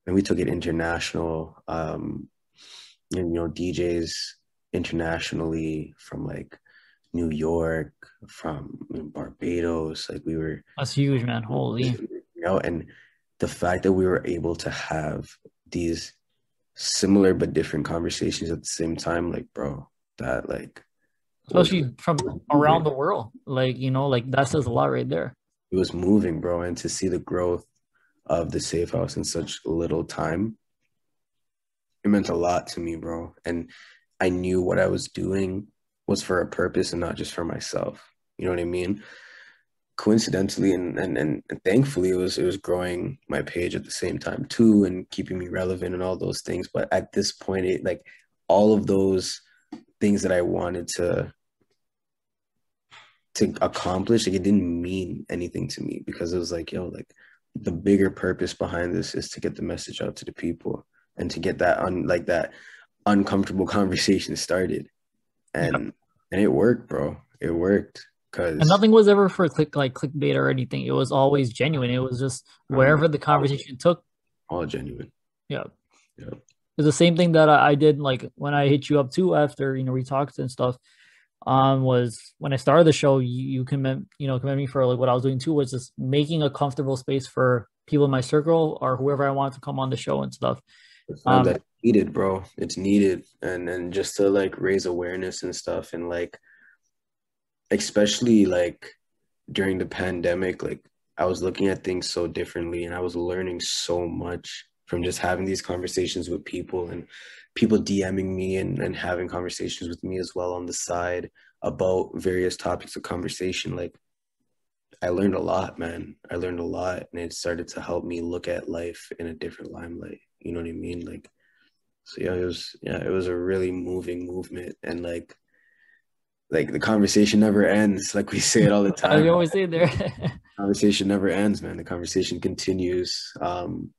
And we took it international. And, DJs internationally from like New York, from Barbados. Like we were, That's huge, man. Holy. and the fact that we were able to have these similar but different conversations at the same time, like, bro, that like was Especially from around moving. the world. Like, like that says a lot right there. It was moving, bro. And to see the growth of the safe house in such little time, it meant a lot to me, bro. And I knew what I was doing was for a purpose and not just for myself. You know what I mean? Coincidentally and thankfully it was growing my page at the same time too and keeping me relevant and all those things. But at this point, it like all of those things that I wanted to accomplish, like it didn't mean anything to me because it was like, yo, like the bigger purpose behind this is to get the message out to the people and to get that uncomfortable conversation started. Yep. And it worked, bro. It worked And because nothing was ever for clickbait or anything. It was always genuine. It was just um wherever the conversation took. all genuine. Yeah. Yeah. It's the same thing that I did like when I hit you up too after, we talked and stuff. Was when I started the show, you commend me for like what I was doing too, was just making a comfortable space for people in my circle or whoever I want to come on the show and stuff. Found Um, that needed, bro. It's needed. And just to like raise awareness and stuff and like especially like during the pandemic, like I was looking at things so differently and I was learning so much from just having these conversations with people and people DMing me and having conversations with me as well on the side about various topics of conversation. Like I learned a lot, man. I learned a lot and it started to help me look at life in a different limelight. You know what I mean? Like so it was a really moving movement and like the conversation never ends. Like we say it all the as you time. always say there. Conversation never ends, man. The conversation continues on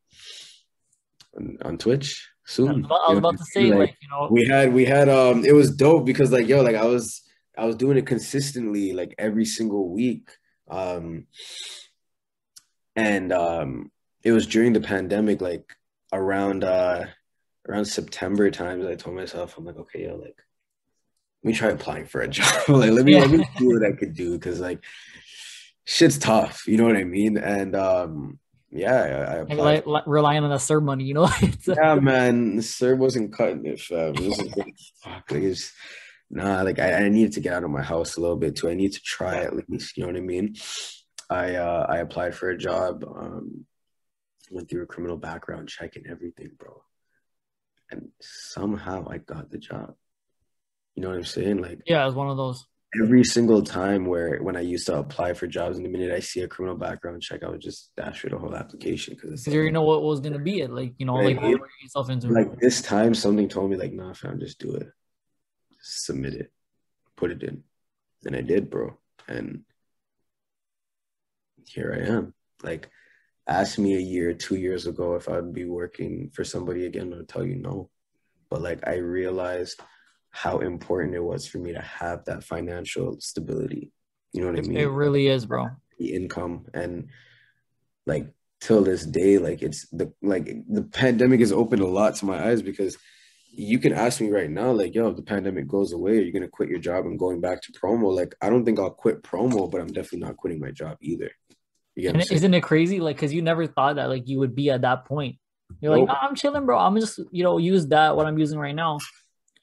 Twitch soon. I You was know what about to I mean? say Like we had it was dope because like yo, like I was doing it consistently like every single week. Um and it was during the pandemic, like around around September times, I told myself, I'm like, okay, yo, like let me try applying for a job. Like let me yeah, see what I could do because like shit's tough, you know what I mean? And yeah, I applied. relying on that serve money, It's, Yeah, man, the sir wasn't cutting it, fam. It was just like fuck, like it's nah, like I needed to get out of my house a little bit too. I need to try yeah. at least, you know what I mean? I applied for a job, went through a criminal background check and everything, bro. And somehow I got the job. You know what I'm saying? Like Yeah, it was one of those. every single time where when I used to apply for jobs, and the minute I see a criminal background check, I would just dash through the whole application because it's Because you like, already know what was gonna be it. Like, like, like what you're getting yourself into. like this time something told me like, nah, fam, just do it, just submit it, put it in, and I did, bro, and here I am. Like, ask me a year, 2 years ago if I'd be working for somebody again, I'd tell you no. But like I realized how important it was for me to have that financial stability. You know what I It mean? really is, bro. The income and like till this day, like the pandemic has opened a lot to my eyes because you can ask me right now, like, yo, if the pandemic goes away, are you gonna quit your job and going back to promo? Like, I don't think I'll quit promo, but I'm definitely not quitting my job either. You get what I'm And saying? isn't it crazy? Like, because you never thought that like you would be at that point. You're like, Nope. nah, I'm chilling, bro. I'm just, use that what I'm using right now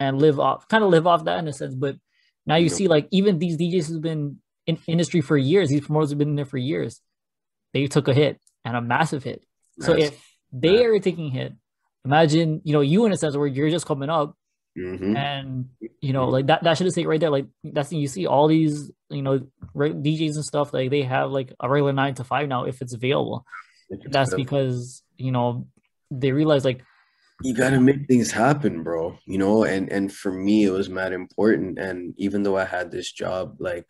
and live off that in a sense. But now you No, see, like, even these DJs who've been in industry for years, these promoters have been in there for years. They took a hit and a massive hit. So that's if they that. are taking a hit, imagine, you in a sense where you're just coming up Mm-hmm. and like that should say right there. Like that's you see all these, DJs and stuff, like they have like a regular 9 to 5 now if it's available. If And it's that's available. because, they realize like You gotta make things happen, bro. And for me, it was mad important. And even though I had this job, like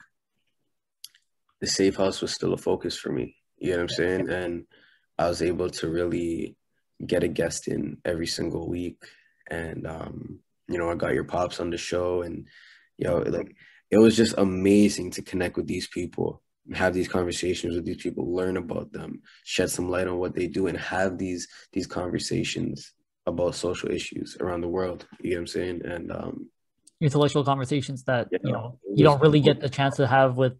the safe house was still a focus for me. You know what I'm saying? And I was able to really get a guest in every single week. And I got your pops on the show, and like it was just amazing to connect with these people, have these conversations with these people, learn about them, shed some light on what they do, and have these conversations about social issues around the world. You know what I'm saying? And intellectual conversations that, yeah, it you was don't really get dope. the chance to have with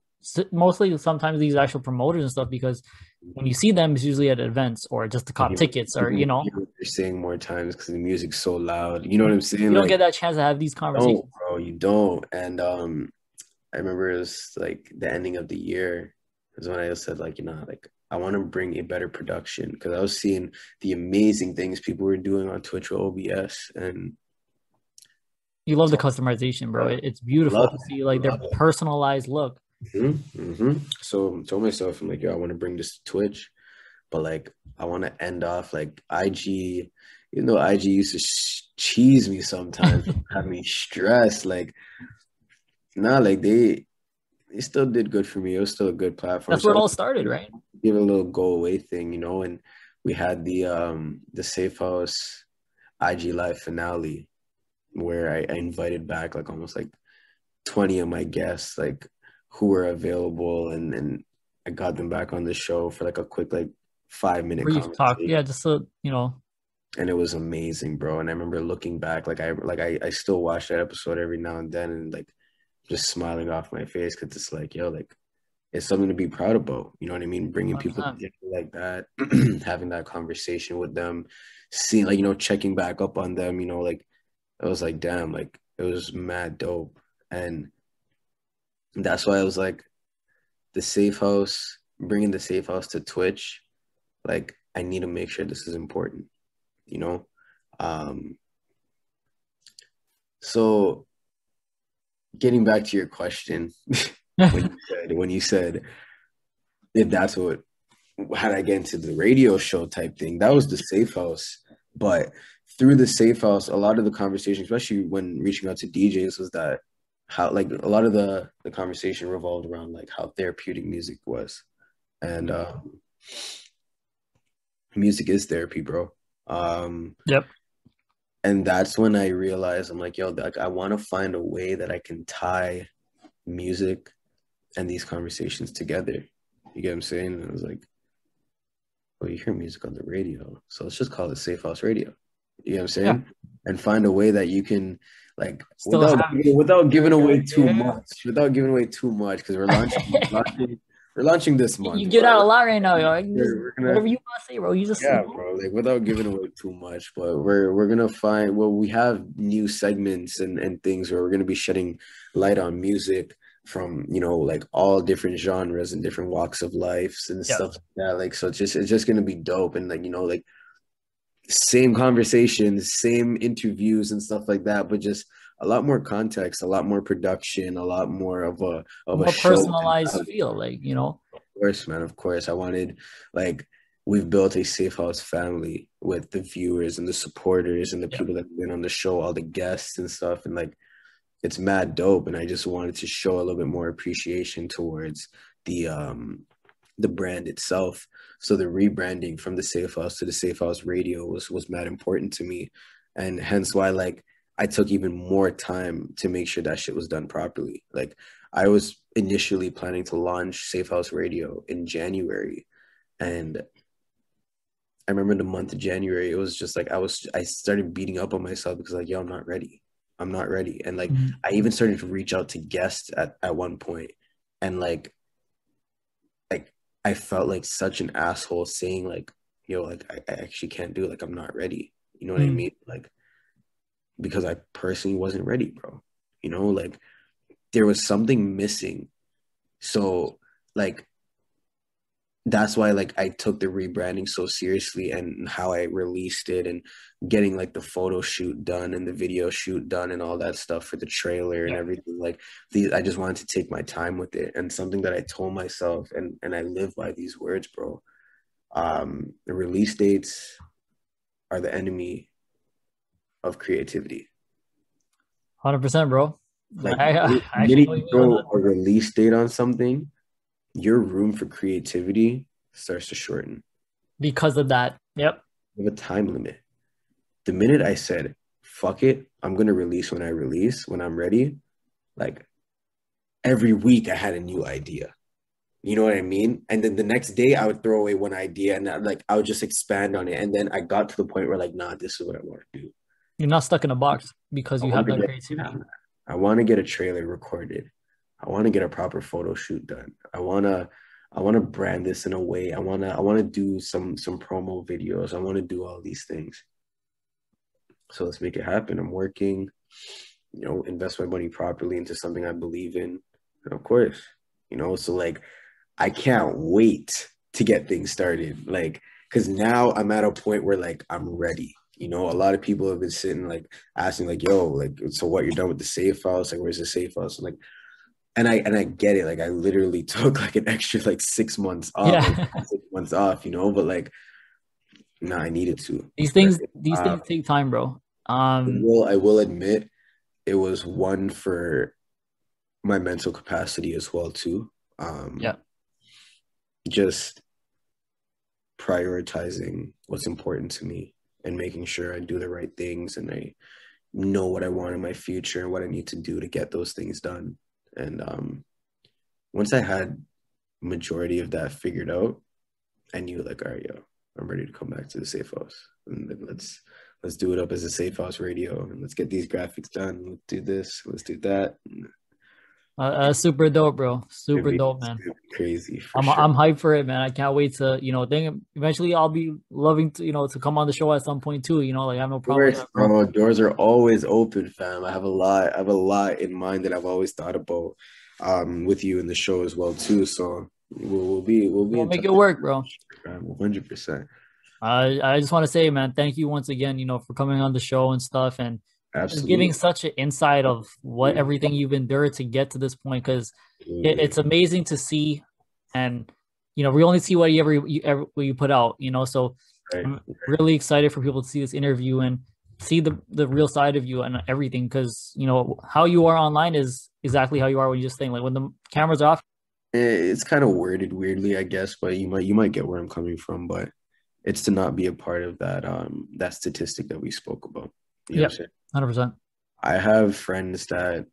mostly sometimes these actual promoters and stuff, because when you see them, it's usually at events or just to And cop tickets, or, hear what they're saying more times because the music's so loud. You know what I'm saying? you don't Like, get that chance to have these don't, conversations. bro, you don't. And I remember it was like the ending of the year is when I said, like, like I want to bring a better production because I was seeing the amazing things people were doing on Twitch or OBS, and You love the so customization, bro. uh, It's beautiful love to it, see like their love it. personalized look. So I told myself, I'm like, yo, I want to bring this to Twitch, but like I want to end off like IG. You know, IG used to cheese me sometimes, have me stressed. Like, nah, like they still did good for me. It was still a good platform. That's where So it I all want started, to right? give it a little go away thing, and we had the Safe House IG Live finale where I invited back like almost like 20 of my guests, like who were available, and I got them back on the show for like a quick like 5 minute Brief talk, conversation. yeah, just so And it was amazing, bro. And I remember looking back, I still watch that episode every now and then, and like just smiling off my face because it's like, yo, like it's something to be proud about. You know what I mean? Bringing people 100%. together like that, having that conversation with them, seeing like checking back up on them. Like it was like, damn, like it was mad dope, and that's why I was like, the safe house, bringing the safe house to Twitch. Like I need to make sure this is important. You know, um, so getting back to your question, when you said if that's what how did I get into the radio show type thing, that was the safe house. But through the safe house, a lot of the conversation, especially when reaching out to DJs, was that how like a lot of the conversation revolved around like how therapeutic music was. And music is therapy, bro. Um, Yep. and that's when I realized I'm like, yo, like I want to find a way that I can tie music and these conversations together. You get what I'm saying? And I was like, well, you hear music on the radio, so let's just call it Safe House Radio. You know what I'm Yeah. saying? And find a way that you can like Still have without giving away too yeah. much, because we're launching this You month, get but out a lot right now, yo. I can just we're gonna whatever you want to say, bro. You just yeah, bro. Like without giving away too much, but we're gonna find well, we have new segments and things where we're gonna be shedding light on music from like all different genres and different walks of lives and yeah. stuff like that. Like so it's just gonna be dope and like like same conversations, same interviews and stuff like that, but just a lot more context, a lot more production, a lot more A of a more show. personalized feel, like, Of course, man. Of course, I wanted like we've built a safe house family with the viewers and the supporters and the yeah. people that have been on the show, all the guests and stuff, and like it's mad dope. And I just wanted to show a little bit more appreciation towards the um the brand itself. So the rebranding from the Safe House to the Safe House Radio was mad important to me, and hence why like I took even more time to make sure that shit was done properly. Like I was initially planning to launch Safe House Radio in January, and I remember the month of January, it was just like I started beating up on myself because like, yo, I'm not ready. I'm not ready. And like Mhm. I even started to reach out to guests at one point, and like I felt like such an asshole saying like, yo, like I actually can't do it. Like I'm not ready. You know what I Mhm. mean? Like because I personally wasn't ready, bro. You know, like there was something missing. So like that's why like I took the rebranding so seriously and how I released it and getting like the photo shoot done and the video shoot done and all that stuff for the trailer and Yeah. everything. Like these I just wanted to take my time with it, and something that I told myself, and I live by these words, bro. The release dates are the enemy of creativity. 100%, bro. Like I the actually minute know you you on throw that. a release date on something, your room for creativity starts to shorten. Because of that. Yep. You have a time limit. The minute I said, fuck it, I'm gonna release when I release, when I'm ready, like every week I had a new idea. You know what I mean? And then the next day I would throw away one idea and I would just expand on it. And then I got to the point where like, nah, this is what I want to do. You're not stuck in a box because I you want have to that get creativity. I want to get a trailer recorded. I want to get a proper photo shoot done. I want to brand this in a way. I want to do some promo videos. I want to do all these things. So let's make it happen. I'm working, invest my money properly into something I believe in. And of course, so like I can't wait to get things started. Like, cause now I'm at a point where like I'm ready. A lot of people have been sitting like asking like, yo, like, so what, you're done with the safe house? Like, where's the safe house? And I get it. Like I literally took like an extra like 6 months off, like Yeah. 6 months off, but like no, I needed to. These things take time, bro. I will admit it was one for my mental capacity as well too. Yeah. Just prioritizing what's important to me and making sure I do the right things and I know what I want in my future and what I need to do to get those things done. And once I had majority of that figured out, I knew like, all right, yo, I'm ready to come back to the safe house, and then let's do it up as a safe house radio, and let's get these graphics done. Let's do this. Let's do that. Super dope, bro. Super dope, It's man. gonna be crazy for I'm sure. I'm hyped for it, man. I can't wait to, think eventually I'll be loving to, to come on the show at some point too. Like I have no Of problem with course, that, bro. bro. Doors are always open, fam. I have a lot. I have a lot in mind that I've always thought about, with you in the show as well too. So we'll be We'll in make touch, it work, bro. fam. 100%. I just want to say, man, thank you once again, for coming on the show and stuff and just giving Absolutely. such an insight of what everything you've endured to get to this point. Because Absolutely. it's amazing to see, and we only see what what you put out. So Right. I'm really excited for people to see this interview and see the real side of you and everything. Because how you are online is exactly how you are when you just think like when the cameras are off. It's kind of worded weirdly, I guess, but you might get where I'm coming from. But it's to not be a part of that statistic that we spoke about. You know what I'm Yep, saying? 100%. I have friends that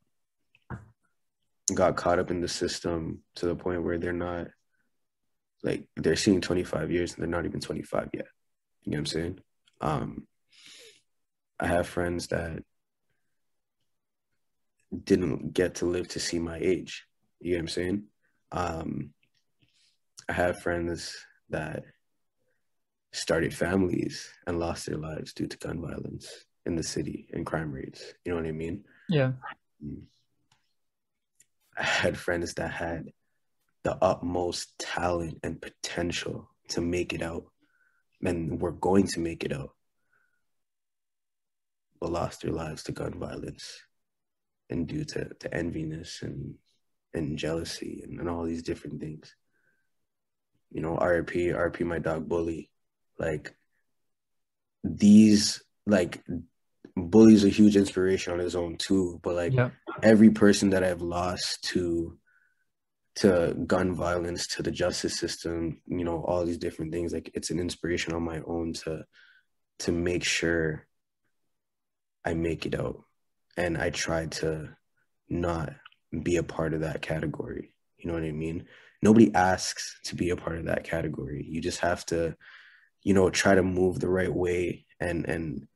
got caught up in the system to the point where they're not like they're seeing 25 years and they're not even 25 yet. You know what I'm saying? Um, I have friends that didn't get to live to see my age. You know what I'm saying? Um, I have friends that started families and lost their lives due to gun violence in the city and crime rates. You know what I mean? Yeah. I had friends that had the utmost talent and potential to make it out and were going to make it out, but lost their lives to gun violence. and due to enviness and jealousy and all these different things. You know, RP, my dog Bully. Like these, like Bully's a huge inspiration on his own too. But like Yeah. every person that I've lost to gun violence, to the justice system, you know, all these different things, like it's an inspiration on my own to make sure I make it out. And I try to not be a part of that category. You know what I mean? Nobody asks to be a part of that category. You just have to, you know, try to move the right way and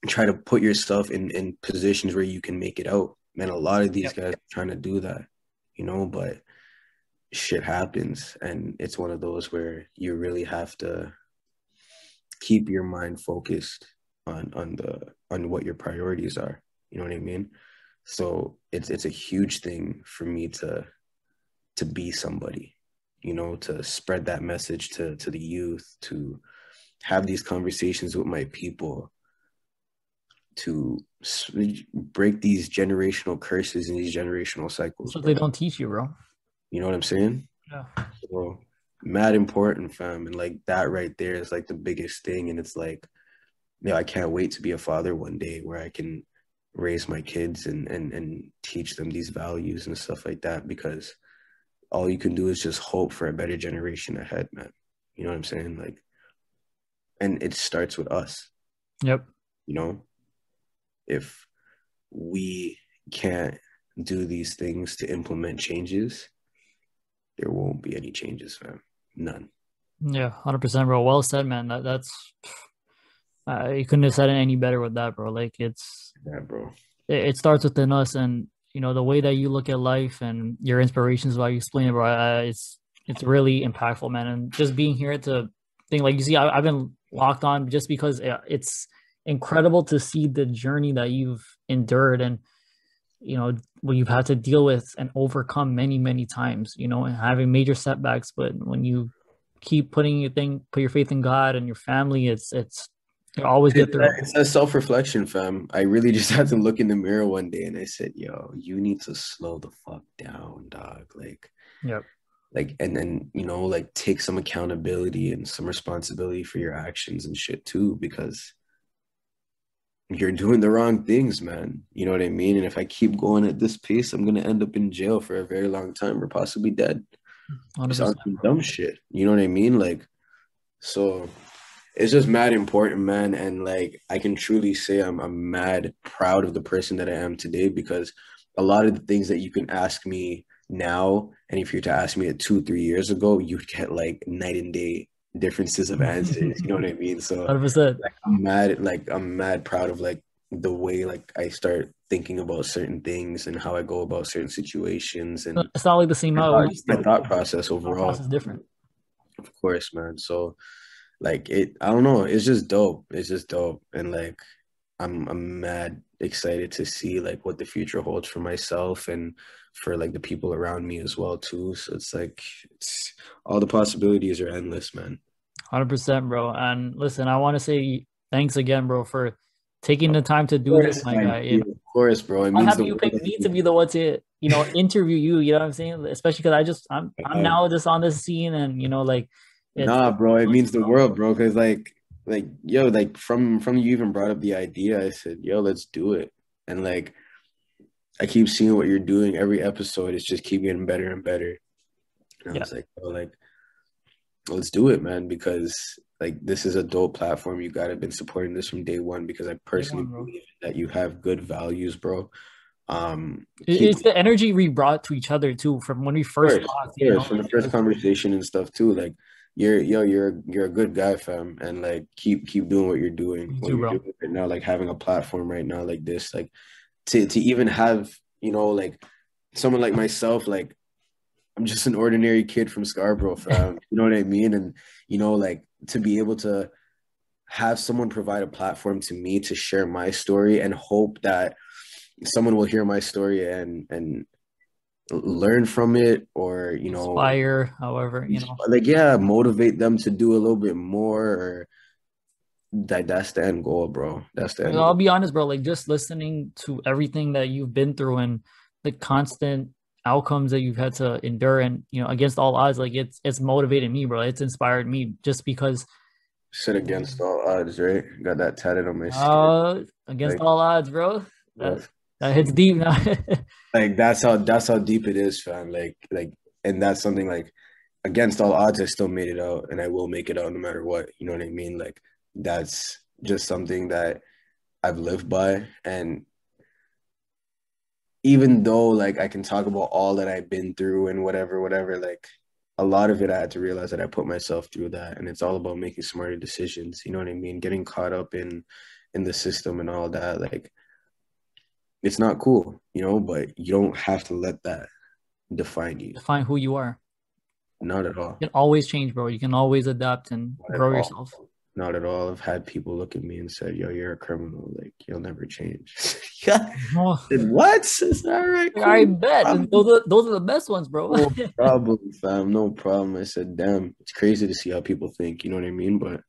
try to put yourself in positions where you can make it out. And a lot of these Yep. guys are trying to do that, you know, but shit happens and it's one of those where you really have to keep your mind focused on what your priorities are. You know what I mean? So it's a huge thing for me to be somebody, you know, to spread that message to the youth, to have these conversations with my people, to break these generational curses and these generational That's cycles, what they bro. don't teach you, bro. You know what I'm saying? Yeah. So mad important, fam. And like that right there is like the biggest thing. And it's like, yeah, I can't wait to be a father one day where I can raise my kids and teach them these values and stuff like that, because all you can do is just hope for a better generation ahead, man. You know what I'm saying? Like, and it starts with us, Yep. you know? If we can't do these things to implement changes, there won't be any changes, fam. None. Yeah. 100%, bro. Well said, man. That's you couldn't have said it any better with that, bro. Like Yeah, bro. it starts within us, and you know the way that you look at life and your inspirations while you explain it, bro. It's really impactful, man. And just being here to think, like you see, I've been locked on just because it's incredible to see the journey that you've endured and you know what you've had to deal with and overcome many times. You know, and having major setbacks, but when you keep put your faith in God and your family, it's you always get through it. It's a self-reflection, fam. I really just had to look in the mirror one day and I said, yo, you need to slow the fuck down, dog. Yep. And then, you know, like take some accountability and some responsibility for your actions and shit too, because you're doing the wrong things, man. You know what I mean? And if I keep going at this pace, I'm gonna end up in jail for a very long time or possibly dead. Just on 100%, some bro. dumb shit. You know what I mean? Like, so it's just mad important, man. And like I can truly say I'm mad proud of the person that I am today, because a lot of the things that you can ask me now, and if you were to ask me it 2, 3 years ago, you'd get like night and day differences of answers. You know what I mean? So 100%. I'm mad proud of like the way like I start thinking about certain things and how I go about certain situations and It's not like the same how it used to my be. thought process Our overall. process is different. Of course, man. So like I don't know, it's just dope. It's just dope. And like I'm mad excited to see like what the future holds for myself and for like the people around me as well too. So it's like it's all the possibilities are endless, man. 100%, bro. And listen, I want to say thanks again, bro, for taking Of the time to do this, course, my thank guy. You you. know, Of course, bro. It I'm means happy the you world picked to me to me. be the one to, you know, interview you. You know what I'm saying? Especially because I'm Uh, now just on this scene, and you know, like it's Nah, bro, it means the bro. world, bro. Cause like yo, like from you even brought up the idea, I said, yo, let's do it. And like I keep seeing what you're doing every episode. It's just keep getting better and better. And I Yeah, was like, oh, like let's do it, man. Because like this is a dope platform. You gotta been supporting this from day one because I day personally one, bro. believe that you have good values, bro. Keep It's the energy we brought to each other too from when we first of talked. You know, course, from the first conversation and stuff too. Like you're a good guy, fam, and like keep doing you what too, you're bro. doing right now. Like having a platform right now like this, like to even have like someone like myself, like I'm just an ordinary kid from Scarborough, fam. You know what I mean? And like to be able to have someone provide a platform to me to share my story and hope that someone will hear my story and learn from it, or Inspire, however, you know. like, yeah, motivate them to do a little bit more, or that's the end goal, bro. That's the end I'll goal. be honest, bro. Like just listening to everything that you've been through and the constant outcomes that you've had to endure, and against all odds, like it's motivated me, bro. It's inspired me just because Sit against all odds, right? Got that tatted on my skin. against Like, all odds, bro. That yes. that hits deep now. Like that's how deep it is, fam. And that's something like against all odds, I still made it out, and I will make it out no matter what. You know what I mean? Like that's just something that I've lived by, and even though like I can talk about all that I've been through and whatever, like a lot of it I had to realize that I put myself through that, and it's all about making smarter decisions. You know what I mean? Getting caught up in the system and all that, like it's not cool, but you don't have to let that define you. Define who you are. Not at all. You can always change, bro. You can always adapt and Not at grow all. yourself. Not at all. I've had people look at me and said, "Yo, you're a criminal. Like you'll never change." Yeah. Oh, And what? It's all right, I cool. bet. And those are the best ones, bro. No problem, fam. No problem. I said, damn, it's crazy to see how people think. You know what I mean? But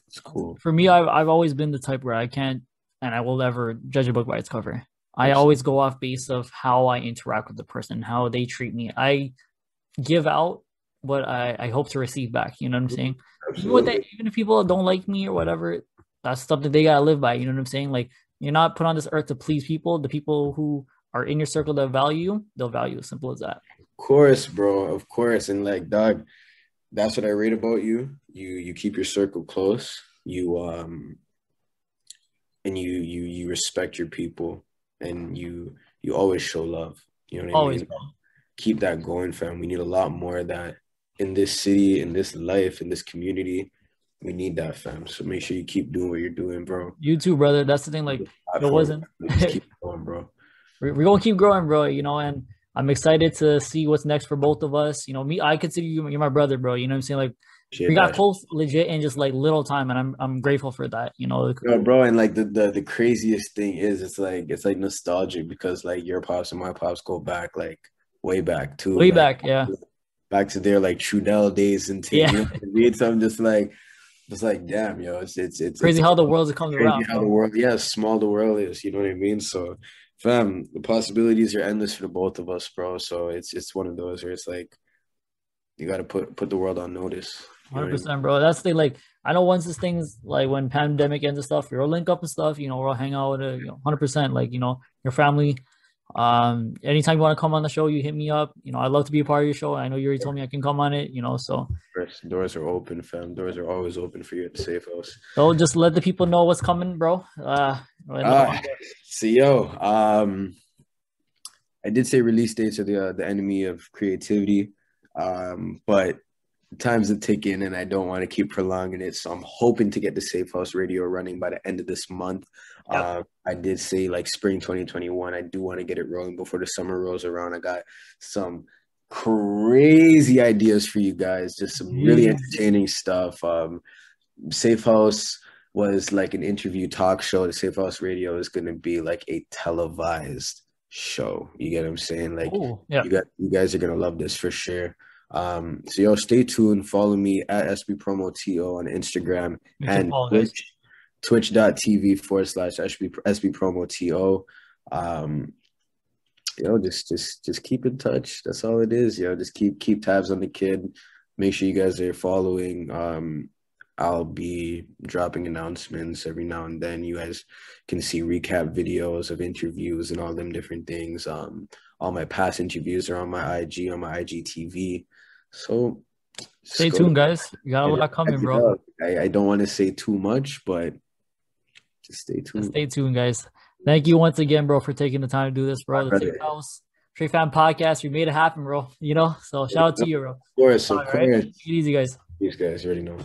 it's cool. For me, I've always been the type where I can't and I will never judge a book by its cover. I Absolutely. always go off base of how I interact with the person, how they treat me. I give out what I hope to receive back. You know what I'm saying? Even with that, Absolutely. even if people don't like me or whatever, that's something they gotta live by. You know what I'm saying? Like you're not put on this earth to please people. The people who are in your circle that value you, they'll value you. Simple as that. Of course, bro. Of course. And like, dog, that's what I rate about you. You keep your circle close. You respect your people, and you always show love. You know what I Always, mean? bro. Keep that going, fam. We need a lot more of that in this city, in this life, in this community. We need that, fam. So make sure you keep doing what you're doing, bro. You too, brother. That's the thing. Like it Platform, wasn't. just keep going, bro. We're gonna keep growing, bro. And I'm excited to see what's next for both of us. Me, I consider you're my brother, bro. You know what I'm saying? Like we Appreciate got that. close legit in just like little time, and I'm grateful for that. No, bro, and like the craziest thing is it's like nostalgic because like your pops and my pops go back like way back too, Way like back, yeah, back to their like Trudell days and thing. You yeah. know what I mean? So I'm just like damn, yo, it's Crazy how the world comes crazy around, how the bro. world, yeah, small the world is. You know what I mean? So, fam, the possibilities are endless for the both of us, bro. So it's one of those where it's like you got to put the world on notice. You know what I mean? 100%, bro. That's the thing. Like I know once this thing's like when pandemic ends and stuff, we'll link up and stuff. We'll hang out with 100%. Like your family. Anytime you want to come on the show, you hit me up. I'd love to be a part of your show. I know you already told me I can come on it. So. First, doors are open, fam. Doors are always open for you at the safe house. So just let the people know what's coming, bro. Uh, see, yo, I did say release dates are the enemy of creativity, but time's a ticking, and I don't want to keep prolonging it. So I'm hoping to get the Safe House Radio running by the end of this month. Yep. I did say like spring 2021. I do want to get it rolling before the summer rolls around. I got some crazy ideas for you guys, just some really Jeez. entertaining stuff. Safe House was like an interview talk show. The Safe House Radio is going to be like a televised show. You get what I'm saying? Like Oh, yeah. you guys are gonna love this for sure. So yo, stay tuned. Follow me at SB Promo TO on Instagram Make sure to and follow, guys. twitch.tv/SB Promo TO. Just keep in touch. That's all it is. Just keep tabs on the kid. Make sure you guys are following. I'll be dropping announcements every now and then. You guys can see recap videos of interviews and all them different things. All my past interviews are on my IG, on my IGTV. So Stay tuned, guys. You got a and lot coming, check it bro. out. I don't want to say too much, but just stay Just tuned. stay tuned, guys. Thank you once again, bro, for taking the time to do this, My bro. The Safe brother. House Trey Fan Podcast. We made it happen, bro. So shout out to you, bro. Of course, All of right. course. Take it easy, guys. These guys already know.